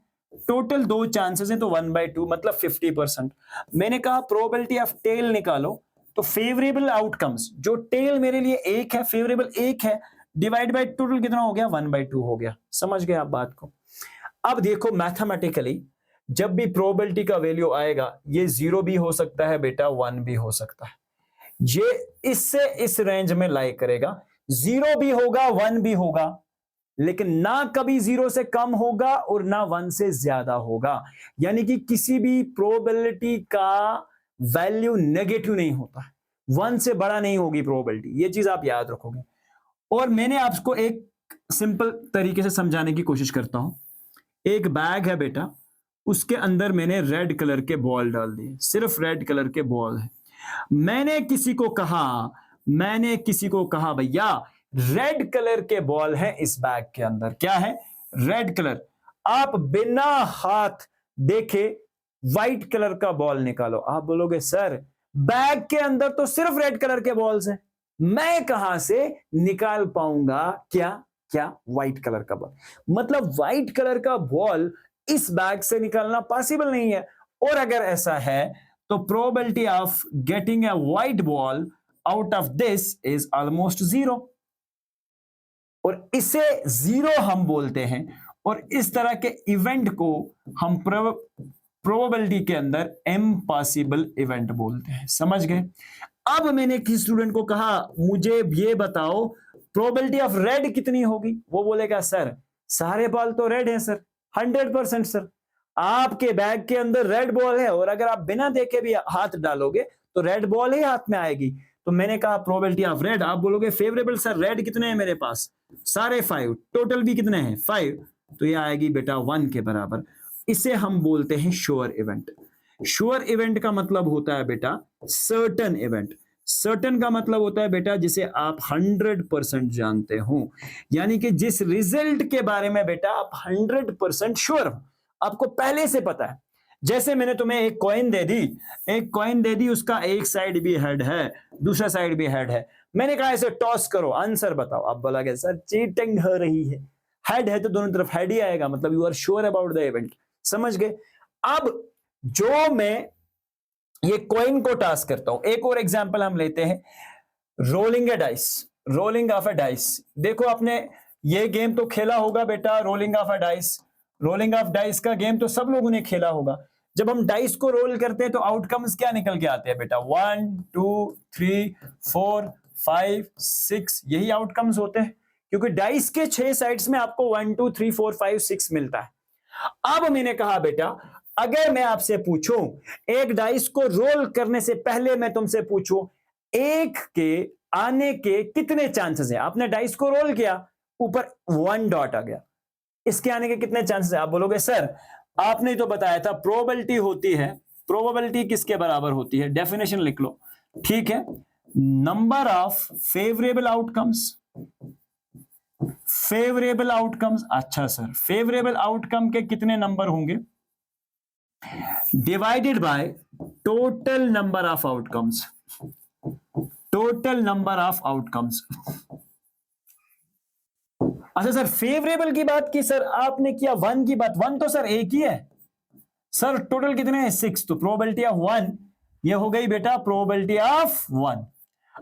टोटल 2 चांसेस हैं तो 1/2 मतलब 50%। मैंने कहा प्रोबेबिलिटी ऑफ टेल निकालो, तो फेवरेबल आउटकम्स जो टेल मेरे लिए एक है, फेवरेबल एक है, डिवाइड बाय टोटल कितना हो गया? 1/2 हो गया। समझ गए आप बात को? अब देखो मैथमेटिकली जब भी प्रोबेबिलिटी का वैल्यू आएगा ये 0 भी हो सकता है बेटा, 1 भी हो सकता है, ये इससे इस रेंज में लाई करेगा, 0 भी होगा 1 भी होगा, लेकिन ना कभी 0 से कम होगा और ना 1 से ज्यादा होगा। यानी कि किसी भी प्रोबेबिलिटी का वैल्यू नेगेटिव नहीं होता है, 1 से बड़ा नहीं होगी प्रोबेबिलिटी, ये चीज आप याद रखोगे। और मैंने आपको एक सिंपल तरीके से समझाने की कोशिश करता हूं। एक बैग है बेटा, उसके अंदर मैंने रेड कलर के बॉल डाल दिए, सिर्फ रेड कलर के बॉल है। मैंने किसी को कहा भैया रेड कलर के बॉल है इस बैग के अंदर। क्या है? Red colour. आप बिना हाथ देखे व्हाइट कलर का बॉल निकालो। आप बोलोगे सर बैग के अंदर तो सिर्फ रेड कलर के बॉल्स हैं, मैं कहां से निकाल पाऊंगा क्या व्हाइट कलर का बॉल? मतलब व्हाइट कलर का बॉल इस बैग से निकालना पॉसिबल नहीं है। और अगर ऐसा है तो probability of getting a white ball out of this is almost 0, और इसे 0 हम बोलते हैं। और इस तरह के इवेंट को हम प्रोबेबिलिटी के अंदर इम्पॉसिबल इवेंट बोलते हैं। समझ गए? अब मैंने किसी स्टूडेंट को कहा मुझे ये बताओ प्रोबेबिलिटी ऑफ रेड कितनी होगी? वो बोलेगा सर सारे बॉल तो रेड हैं सर, 100% सर। आपके बैग के अंदर रेड बॉल है और अगर आप बिना देखे भी हाथ डालोगे तो रेड बॉल ही हाथ में आएगी। तो मैंने कहा प्रोबेबिलिटी ऑफ रेड, आप बोलोगे फेवरेबल सर रेड कितने हैं मेरे पास? सारे 5, टोटल भी कितने हैं? 5, तो ये आएगी बेटा 1 के बराबर। इसे हम बोलते हैं श्योर इवेंट। श्योर इवेंट का मतलब होता है बेटा सर्टन इवेंट। सर्टन का मतलब होता है बेटा जिसे आप 100% जानते हो, यानी कि जिस रिजल्ट के बारे में बेटा आप 100% श्योर हो, आपको पहले से पता है। जैसे मैंने तुम्हें एक कॉइन दे दी, उसका एक साइड भी हेड है, दूसरा साइड भी हेड है। मैंने कहा इसे टॉस करो, आंसर बताओ। आप बोला कि सर चीटिंग हो रही है, हेड है तो दोनों तरफ हेड ही आएगा, मतलब you are sure about the event. समझ गए? अब जो मैं ये कॉइन को टॉस करता हूं, एक और एग्जांपल हम लेते हैं, रोलिंग ऑफ अ डाइस। देखो आपने ये गेम तो खेला होगा बेटा, rolling of a dice. Rolling of dice का गेम तो सब लोगों ने खेला होगा। जब हम डाइस को रोल करते हैं तो आउटकम्स क्या निकल के आते हैं बेटा? 1 2 3 4 5 6, यही आउटकम्स होते हैं, क्योंकि डाइस के 6 साइड्स में आपको 1 2 3 4 5 6 मिलता है। अब मैंने कहा बेटा, अगर मैं आपसे पूछूं, एक डाइस को रोल करने से पहले मैं तुमसे पूछूं, एक के आने के कितने चांसेस हैं? आपने डाइस को रोल किया, ऊपर 1 डॉट आ गया, इसके आने के कितने चांसेस है? आप बोलोगे सर आपने तो बताया था प्रोबेबिलिटी होती है, प्रोबेबिलिटी किसके बराबर होती है? डेफिनेशन लिख लो। ठीक है, number of favourable outcomes. Favourable outcomes, अच्छा सर फेवरेबल आउटकम के कितने नंबर होंगे? Divided by total number of outcomes. Total number of outcomes. अच्छा सर फेवरेबल की बात की सर आपने, किया 1 की बात, 1 तो सर एक ही है सर, टोटल कितने हैं? 6, तो प्रोबेबिलिटी ऑफ 1 ये हो गई बेटा प्रोबेबिलिटी ऑफ 1।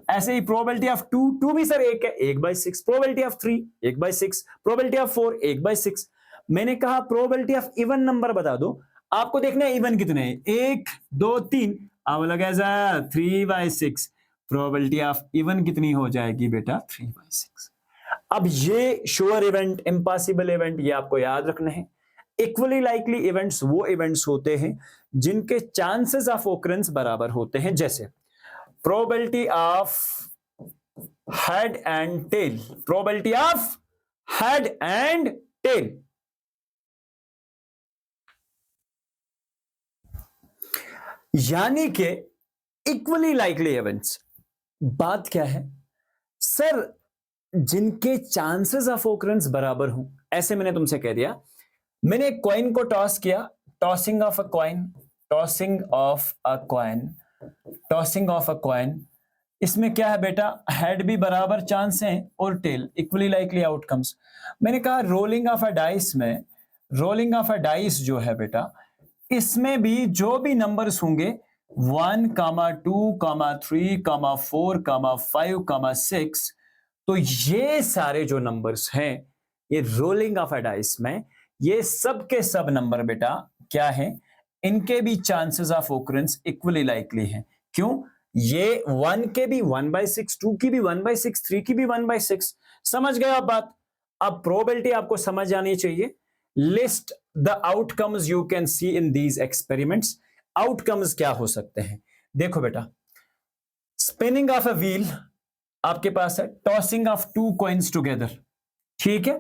ऐसे ही प्रोबेबिलिटी ऑफ 2 भी सर एक है, 1/6। Probability of 3 1/6। Probability of 4 1/6। मैंने कहा प्रोबेबिलिटी ऑफ इवन नंबर बता दो, आपको देखना है इवन कितने हैं, 1 2 3। अब लगा 3/6, प्रोबेबिलिटी ऑफ इवन कितनी हो जाएगी बेटा? 3/6। अब ये श्योर इवेंट, इम्पॉसिबल इवेंट, ये आपको याद रखने हैं। इक्वली लाइकली इवेंट्स वो इवेंट्स होते हैं जिनके चांसेस ऑफ ओकरेंस बराबर होते हैं, जैसे probability of head and tail. Probability of head and tail, यानी कि इक्वली लाइकली इवेंट्स। बात क्या है सर? जिनके चांसेस ऑफ ओकरेंस बराबर हों, ऐसे मैंने तुमसे कह दिया, मैंने एक कॉइन को टॉस किया, tossing of a coin, tossing of a coin, tossing of a coin. इसमें क्या है बेटा? हेड भी बराबर चांस हैं और टेल, इक्वली लाइकली आउटकम्स। मैंने कहा रोलिंग ऑफ अ डाइस में, रोलिंग ऑफ अ डाइस जो है बेटा, इसमें भी जो भी नंबर्स होंगे 1, 2, 3, 4, 5, 6, तो ये सारे जो नंबर्स हैं ये रोलिंग ऑफ अ डाइस में, ये सब के सब नंबर बेटा क्या है? इनके भी chances of occurrence equally likely हैं। क्यों? ये 1 के भी 1/6, 2 की भी 1/6, 3 की भी 1/6। समझ गए आप बात? अब प्रोबेबिलिटी आपको समझ आनी चाहिए। List the outcomes you can see in these experiments. Outcomes क्या हो सकते हैं? देखो बेटा, स्पिनिंग ऑफ अ व्हील आपके पास है, टॉसिंग ऑफ 2 कॉइन्स टुगेदर। ठीक है,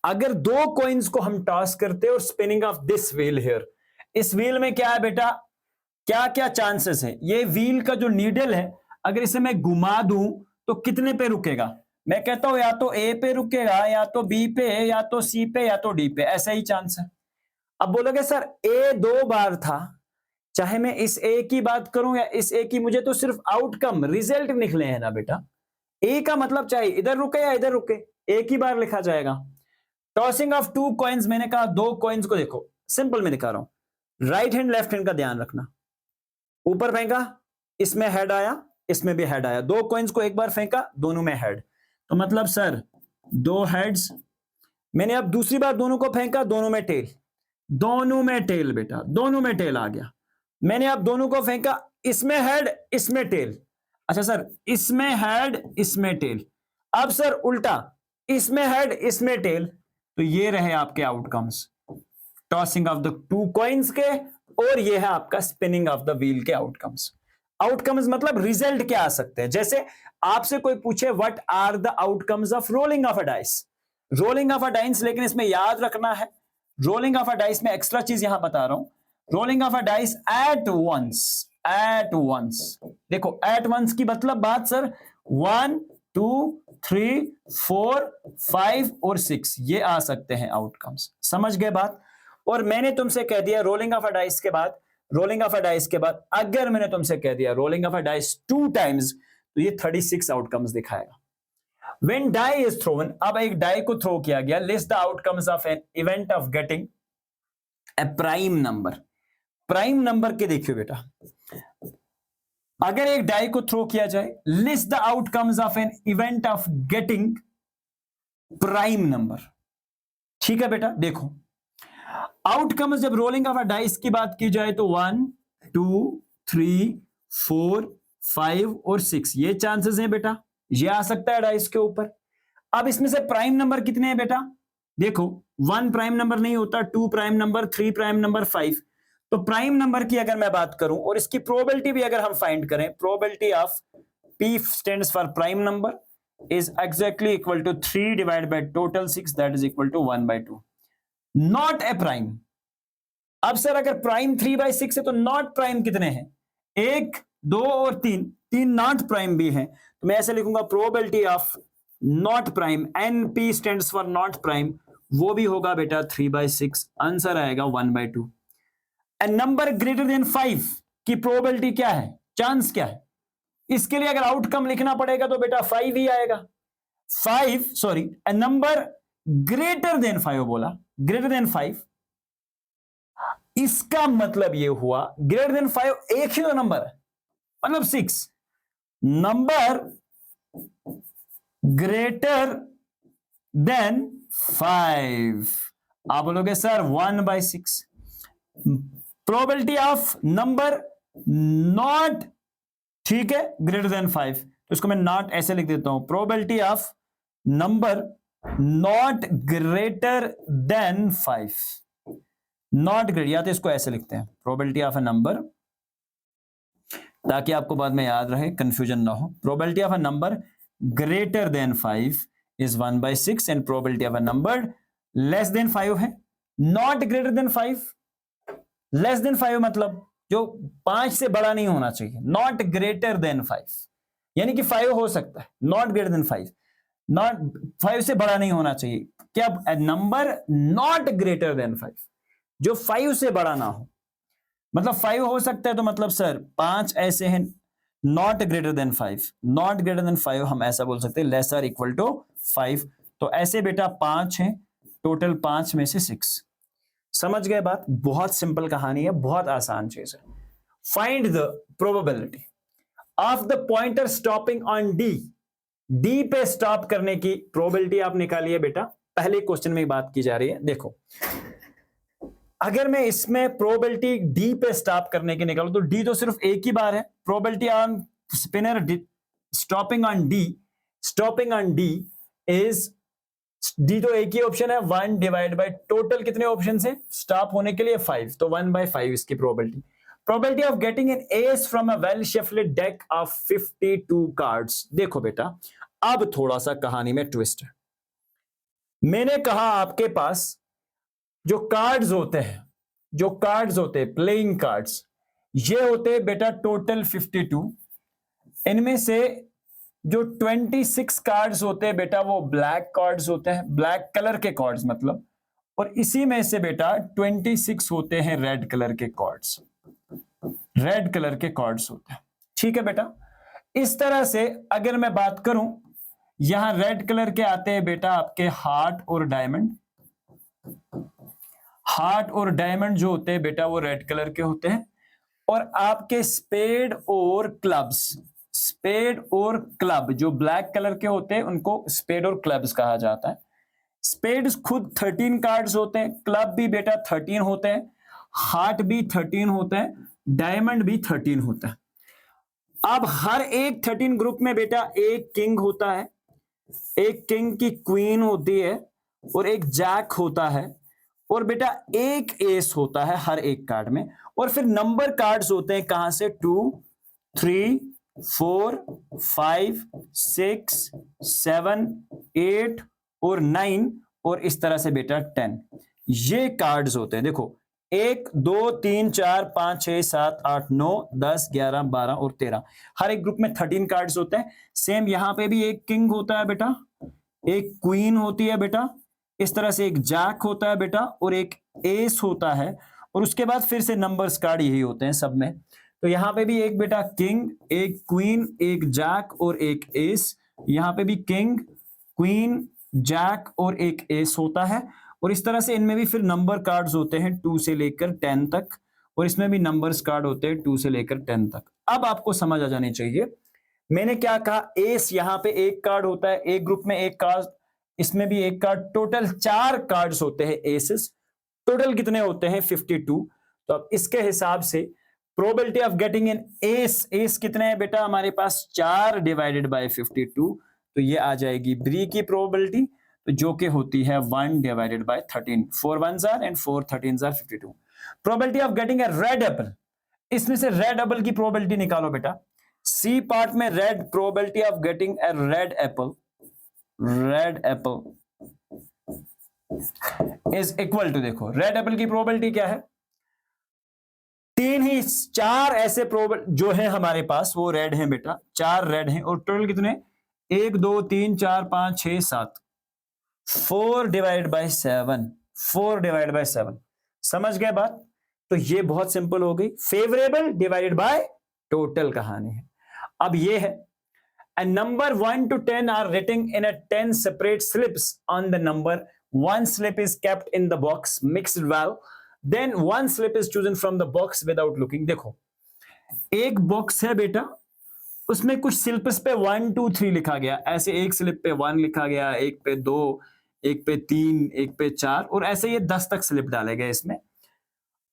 अगर 2 कॉइन्स को हम टॉस करते हैं और spinning of this wheel here, इस व्हील में क्या है बेटा? क्या क्या चांसेस है? ये व्हील का जो नीडल है, अगर इसे मैं घुमा दूं तो कितने पे रुकेगा? मैं कहता हूं या तो ए पे रुकेगा, या तो बी पे, या तो सी पे, या तो डी पे, ऐसा ही चांस है। अब बोलोगे सर ए 2 बार था, चाहे मैं इस ए की बात करूं या इस ए की, मुझे तो सिर्फ आउटकम, रिजल्ट निकले हैं ना बेटा। ए का मतलब चाहे इधर रुके या इधर रुके, एक ही बार लिखा जाएगा। टॉसिंग ऑफ 2 कॉइन्स, मैंने कहा 2 कॉइन्स को देखो, सिंपल मैं दिखा रहा हूं, राइट हैंड लेफ्ट हैंड का ध्यान रखना। ऊपर फेंका, इसमें हेड आया, इसमें भी हेड आया, 2 कॉइन्स को एक बार फेंका, दोनों में हेड, तो मतलब सर 2 हेड्स। मैंने अब दूसरी बार दोनों को फेंका, दोनों में टेल, दोनों में टेल बेटा, दोनों में टेल आ गया। मैंने अब दोनों को फेंका, इसमें हेड, इसमें टेल। अच्छा सर इसमें हेड, इसमें टेल। अब सर उल्टा, इसमें हेड, इसमें टेल, तो ये रहे आपके outcomes tossing of the 2 coins के, और ये है आपका स्पिनिंग ऑफ द व्हील के आउटकम्स। आउटकम्स मतलब रिजल्ट क्या आ सकते हैं? जैसे आपसे कोई पूछे what are the outcomes of rolling of a dice, rolling of a dice, लेकिन इसमें याद रखना है, रोलिंग ऑफ अ डाइस में एक्स्ट्रा चीज यहां बता रहा हूं, rolling of a dice at once, at once. देखो एट वंस की मतलब बात सर 1 2 3 4 5 और 6 ये आ सकते हैं आउटकम्स। समझ गए बात? और मैंने तुमसे कह दिया रोलिंग ऑफ अ डाइस के बाद, रोलिंग ऑफ अ डाइस के बाद अगर मैंने तुमसे कह दिया rolling of a dice 2 times, तो ये 36 आउटकम्स दिखाएगा। When die is thrown, अब एक डाई को थ्रो किया गया, list the outcomes of an event of getting a prime number। Prime number के देखियो बेटा, अगर एक डाई को थ्रो किया जाए, list the outcomes of an event of getting prime number. ठीक है बेटा, देखो आउटकम्स जब रोलिंग ऑफ अ डाइस की बात की जाए तो 1 2 3 4 5 और 6 ये चांसेस हैं बेटा, ये आ सकता है डाइस के ऊपर। अब इसमें से प्राइम नंबर कितने हैं बेटा, देखो 1 प्राइम नंबर नहीं होता, 2 प्राइम नंबर, 3 प्राइम नंबर, 5। तो प्राइम नंबर की अगर मैं बात करूं और इसकी प्रोबेबिलिटी भी अगर हम फाइंड करें, probability of P stands for prime number is exactly equal to 3 divided by total 6, that is equal to 1/2। Not a prime. अब सर अगर प्राइम 3/6 है तो नॉट प्राइम कितने हैं, 1 2 और 3 नॉट प्राइम भी हैं। तो मैं ऐसे लिखूंगा probability of not prime, NP stands for not prime, वो भी होगा बेटा 3/6। आंसर आएगा 1/2। ए नंबर ग्रेटर देन 5 की प्रोबेबिलिटी क्या है, चांस क्या है, इसके लिए अगर आउटकम लिखना पड़ेगा तो बेटा 5 ही आएगा। 5 सॉरी, ए नंबर ग्रेटर देन 5 बोला, ग्रेटर देन 5, इसका मतलब ये हुआ ग्रेटर देन 5 एक ही तो नंबर है, मतलब 6। नंबर ग्रेटर देन 5, आप बोलोगे sir 1/6। Probability of number not, ठीक है, ग्रेटर देन 5, तो इसको मैं नॉट ऐसे लिख देता हूं, probability of number not greater than 5, not greater, या तो इसको ऐसे लिखते हैं प्रोबेबिलिटी ऑफ अ नंबर, ताकि आपको बाद में याद रहे, कंफ्यूजन ना हो। Probability of a number greater than 5 is 1/6 and probability of a number less than 5 है। Not greater than 5, less than 5 मतलब जो 5 से बड़ा नहीं होना चाहिए, नॉट ग्रेटर देन 5, यानी कि 5 हो सकता है, नॉट ग्रेटर देन 5, नॉट 5 से बड़ा नहीं होना चाहिए। क्या नंबर नॉट ग्रेटर देन 5, जो 5 से बड़ा ना हो, मतलब 5 हो सकता है, तो मतलब सर 5 ऐसे हैं not greater than 5, not greater than 5 हम ऐसा बोल सकते हैं लेस आर इक्वल टू 5। तो ऐसे बेटा 5 हैं, टोटल 5 में से 6। समझ गए बात, बहुत सिंपल कहानी है, बहुत आसान चीज है। Find the probability of the pointer stopping on D, D पे स्टॉप करने की प्रोबेबिलिटी आप निकालिए बेटा। पहले क्वेश्चन में बात की जा रही है, देखो अगर मैं इसमें प्रोबेबिलिटी डी पे स्टॉप करने की निकालूं तो डी तो सिर्फ एक ही बार है। Probability on spinner stopping on D, stopping on D is, D तो एक ही ऑप्शन है, 1 डिवाइड बाय टोटल कितने ऑप्शन है स्टॉप होने के लिए 5, तो 1/5 इसकी probability. Probability of getting an S from a well shuffled deck of 52 cards. देखो बेटा अब थोड़ा सा कहानी में ट्विस्ट है। मैंने कहा आपके पास जो कार्ड्स होते हैं, जो कार्ड्स होते हैं प्लेइंग कार्ड्स, ये होते हैं बेटा टोटल 52। इनमें से जो 26 कार्ड्स होते हैं बेटा वो ब्लैक कार्ड्स होते हैं, ब्लैक कलर के कार्ड्स मतलब, और इसी में से बेटा 26 होते हैं रेड कलर के कार्ड्स, रेड कलर के कार्ड्स होते हैं। ठीक है बेटा, इस तरह से अगर मैं बात करूं, यहां रेड कलर के आते हैं बेटा आपके हार्ट और डायमंड, हार्ट और डायमंड जो होते हैं बेटा वो रेड कलर के होते हैं, और आपके स्पेड और क्लब्स, स्पेड और क्लब जो ब्लैक कलर के होते हैं उनको स्पेड और क्लब्स कहा जाता है। स्पेड खुद 13 कार्ड्स होते हैं, क्लब भी बेटा 13 होते हैं, हार्ट भी 13 होते हैं, डायमंड भी 13 होता है। अब हर एक 13 ग्रुप में बेटा एक किंग होता है, एक किंग की क्वीन होती है, और एक जैक होता है, और बेटा एक एस होता है हर एक कार्ड में। और फिर नंबर कार्ड्स होते हैं कहां से, 2 3 4 5 6 7 8 और 9, और इस तरह से बेटा 10, ये कार्ड्स होते हैं। देखो 1 2 3 4 5 6 7 8 9 10 11 12 और 13, हर एक ग्रुप में 13 कार्ड्स होते हैं। सेम यहां पे भी एक किंग होता है बेटा, एक क्वीन होती है बेटा, इस तरह से एक जैक होता है बेटा और एक एस होता है, और उसके बाद फिर से नंबर्स कार्ड यही होते हैं सब में। तो यहाँ पे भी एक बेटा किंग, एक क्वीन, एक जैक और एक एस। यहाँ पे भी किंग, क्वीन, जैक और एक एस होता है, और इस तरह से इनमें भी फिर नंबर कार्ड्स होते हैं 2 से लेकर 10 तक, और इसमें भी नंबर्स कार्ड होते हैं 2 से लेकर 10 तक। अब आपको समझ आ जानी चाहिए मैंने क्या कहा, एस यहाँ पे एक कार्ड होता है, एक ग्रुप में एक कार्ड, इसमें भी एक कार्ड, टोटल 4 कार्ड्स होते हैं एसेस। टोटल कितने होते हैं 52। तो अब इसके हिसाब से probability of getting an S, S कितने हैं बेटा हमारे पास 4 डिवाइडेड बाय 52, तो ये आ जाएगी बी की प्रोबेबिलिटी, तो जो कि होती है 1 divided by 13। 4 1s are and 4 13s are 52। Probability of getting a red apple, इसमें से रेड एप्पल की प्रोबेबिलिटी निकालो बेटा। सी पार्ट में red, probability of getting a red apple, red apple is equal to, देखो रेड एप्पल की probability क्या है, 4 ऐसे प्रोबेबल जो है हमारे पास वो रेड हैं बेटा, 4 रेड हैं, और टोटल कितने 1 2 3 4 5 6 7, 4 डिवाइड बाय 7, 4 डिवाइड बाय 7। समझ गए बात? तो ये बहुत सिंपल हो गई, फेवरेबल डिवाइडेड बाय टोटल कहानी है। अब ये है a number 1 to 10 are written in a 10 separate slips on the number, one slip is kept in the box mixed well, then one slip is chosen from the box without looking। देखो एक box है बेटा, उसमें कुछ slips पे 1 2 3 लिखा गया, ऐसे एक स्लिप पे 1 लिखा गया, एक पे 2, एक पे 3, एक पे 4, और ऐसे ये 10 तक स्लिप डाले गए इसमें।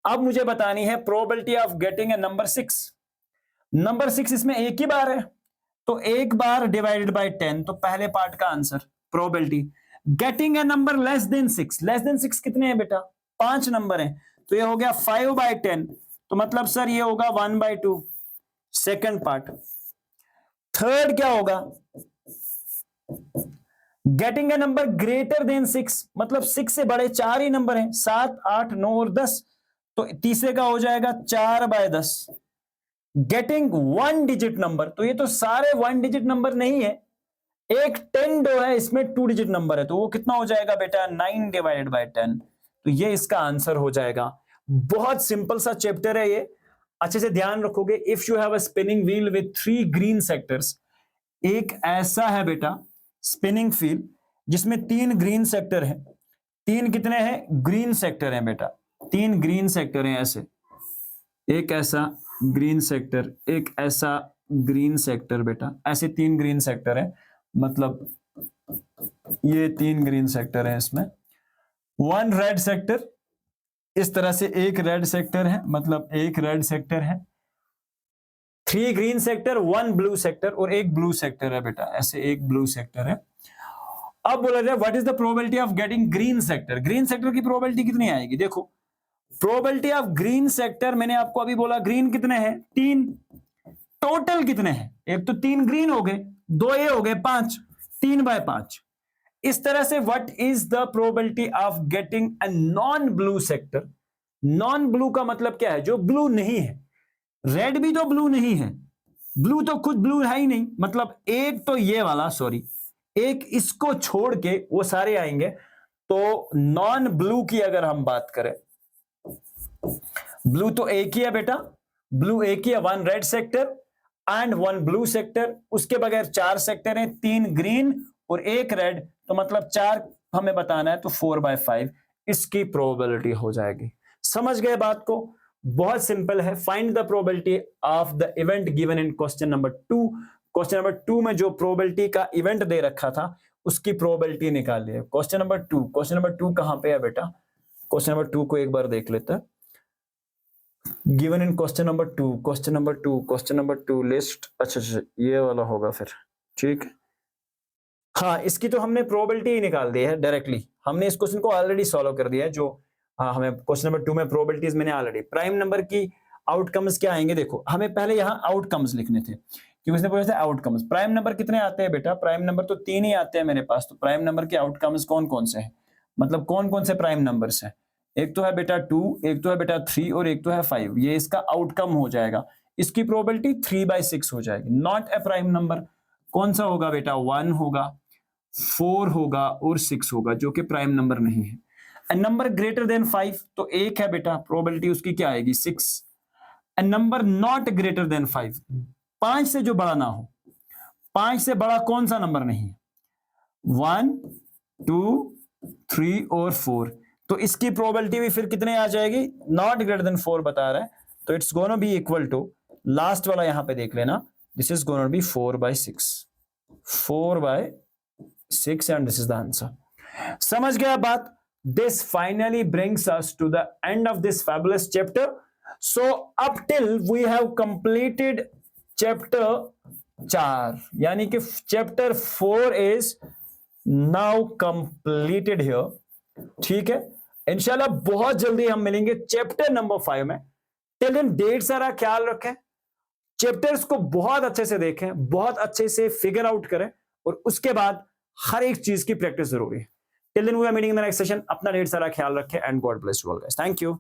अब मुझे बतानी है probability of getting A number 6। Number 6 इसमें एक ही बार है, तो एक बार डिवाइडेड बाय 10, तो पहले पार्ट का answer probability. Getting a number less than 6, less than 6 कितने हैं बेटा 5 नंबर हैं, तो ये हो गया 5 बाय 10, तो मतलब सर ये होगा 1 बाय 2, सेकंड पार्ट। थर्ड क्या होगा, getting a number greater than 6, मतलब 6 से बड़े 4 ही नंबर हैं, 7 8 9 और 10, तो तीसरे का हो जाएगा 4 बाय 10। गेटिंग 1 डिजिट नंबर, तो ये तो सारे 1 डिजिट नंबर नहीं है, एक 10 डो है इसमें 2 डिजिट नंबर है, तो वो कितना हो जाएगा बेटा 9 डिवाइडेड बाय 10, तो ये इसका आंसर हो जाएगा। बहुत सिंपल सा चैप्टर है ये, अच्छे से ध्यान रखोगे। If you have a spinning wheel with 3 green sectors, एक ऐसा है बेटा स्पिनिंग व्हील जिसमें 3 ग्रीन सेक्टर है, 3 कितने हैं ग्रीन सेक्टर हैं बेटा, 3 ग्रीन सेक्टर हैं ऐसे, एक ऐसा ग्रीन सेक्टर, एक ऐसा ग्रीन सेक्टर बेटा, ऐसे 3 ग्रीन सेक्टर हैं, मतलब ये 3 ग्रीन सेक्टर हैं इसमें, 1 रेड सेक्टर, इस तरह से एक रेड सेक्टर है, मतलब एक रेड सेक्टर है, 3 ग्रीन सेक्टर, 1 ब्लू सेक्टर, और एक ब्लू सेक्टर है बेटा, ऐसे एक ब्लू सेक्टर है। अब बोला जाए what is the probability of getting green sector, green sector की प्रोबेबिलिटी कितनी आएगी, देखो प्रोबेबिलिटी ऑफ ग्रीन सेक्टर, मैंने आपको अभी बोला ग्रीन कितने हैं 3, टोटल कितने हैं, एक तो 3 ग्रीन हो गए, 2 ये हो गए 5, 3 बाय 5। इस तरह से what is the probability of getting a non blue sector, non blue का मतलब क्या है, जो ब्लू नहीं है, रेड भी तो ब्लू नहीं है, ब्लू तो खुद ब्लू है ही नहीं, मतलब एक तो ये वाला, सॉरी एक इसको छोड़ के वो सारे आएंगे। तो नॉन ब्लू की अगर हम बात करें, ब्लू तो एक ही है बेटा, ब्लू एक ही है, 1 red sector and 1 blue sector, उसके बगैर 4 सेक्टर हैं, 3 ग्रीन और 1 रेड, तो मतलब 4 हमें बताना है, तो 4 बाय 5 इसकी प्रोबेबिलिटी हो जाएगी। समझ गए बात को? बहुत सिंपल है। Find the probability of the event given in question number 2। Question number 2 में जो प्रोबेबिलिटी का इवेंट दे रखा था उसकी प्रोबेबिलिटी निकाल लिया। क्वेश्चन नंबर 2, क्वेश्चन नंबर 2 कहां पे है बेटा, क्वेश्चन नंबर 2 को एक बार देख लेते हैं। Given in question number 2, question number 2, question number 2 list, अच्छा ये वाला होगा फिर, ठीक। हाँ, इसकी तो हमने प्रोबेबिलिटी ही निकाल दी है डायरेक्टली, हमने इस क्वेश्चन को ऑलरेडी सॉल्व कर दिया है। जो हमें क्वेश्चन नंबर 2 में प्रोबेबिलिटीज मैंने ऑलरेडी, प्राइम नंबर की आउटकम्स क्या आएंगे, देखो हमें पहले यहाँ आउटकम्स लिखने थे क्योंकि उसने पूछा था आउटकम्स। प्राइम नंबर कितने आते हैं बेटा, प्राइम नंबर तो 3 ही आते हैं मेरे पास, तो प्राइम नंबर के आउटकम्स कौन कौन से हैं, मतलब कौन कौन से प्राइम नंबर्स हैं, एक तो है बेटा 2, एक तो है बेटा 3 और एक तो है 5, ये इसका आउटकम हो जाएगा। इसकी प्रोबेबिलिटी 3/6 हो जाएगी। नॉट ए प्राइम नंबर कौन सा होगा बेटा, 1 होगा, 4 होगा और 6 होगा जो कि प्राइम नंबर नहीं है। ए नंबर ग्रेटर देन 5 तो 1 है बेटा, प्रोबेबिलिटी उसकी क्या आएगी 6। ए नंबर नॉट ग्रेटर देन 5, 5 से जो बड़ा ना हो, 5 से बड़ा कौन सा नंबर नहीं है, 1 2 3 और 4, तो इसकी प्रोबेबिलिटी भी फिर कितने आ जाएगी, नॉट ग्रेटर देन 4 बता रहा है, तो it's gonna be equal to, last वाला यहां पे देख लेना, this is gonna be 4/6, 4/6 and this is the answer. समझ गया बात? This finally brings us to the end of this fabulous chapter. So up till we have completed chapter 4, यानी कि chapter 4 is now completed here. ठीक है, इंशाल्लाह बहुत जल्दी हम मिलेंगे चैप्टर नंबर 5 में। टिल देन ढेर सारा ख्याल रखें, चैप्टर्स को बहुत अच्छे से देखें, बहुत अच्छे से फिगर आउट करें, और उसके बाद हर एक चीज की प्रैक्टिस जरूरी है। Till then we are meeting in the next session. अपना ढेर सारा ख्याल रखें and God bless you all guys. Thank you.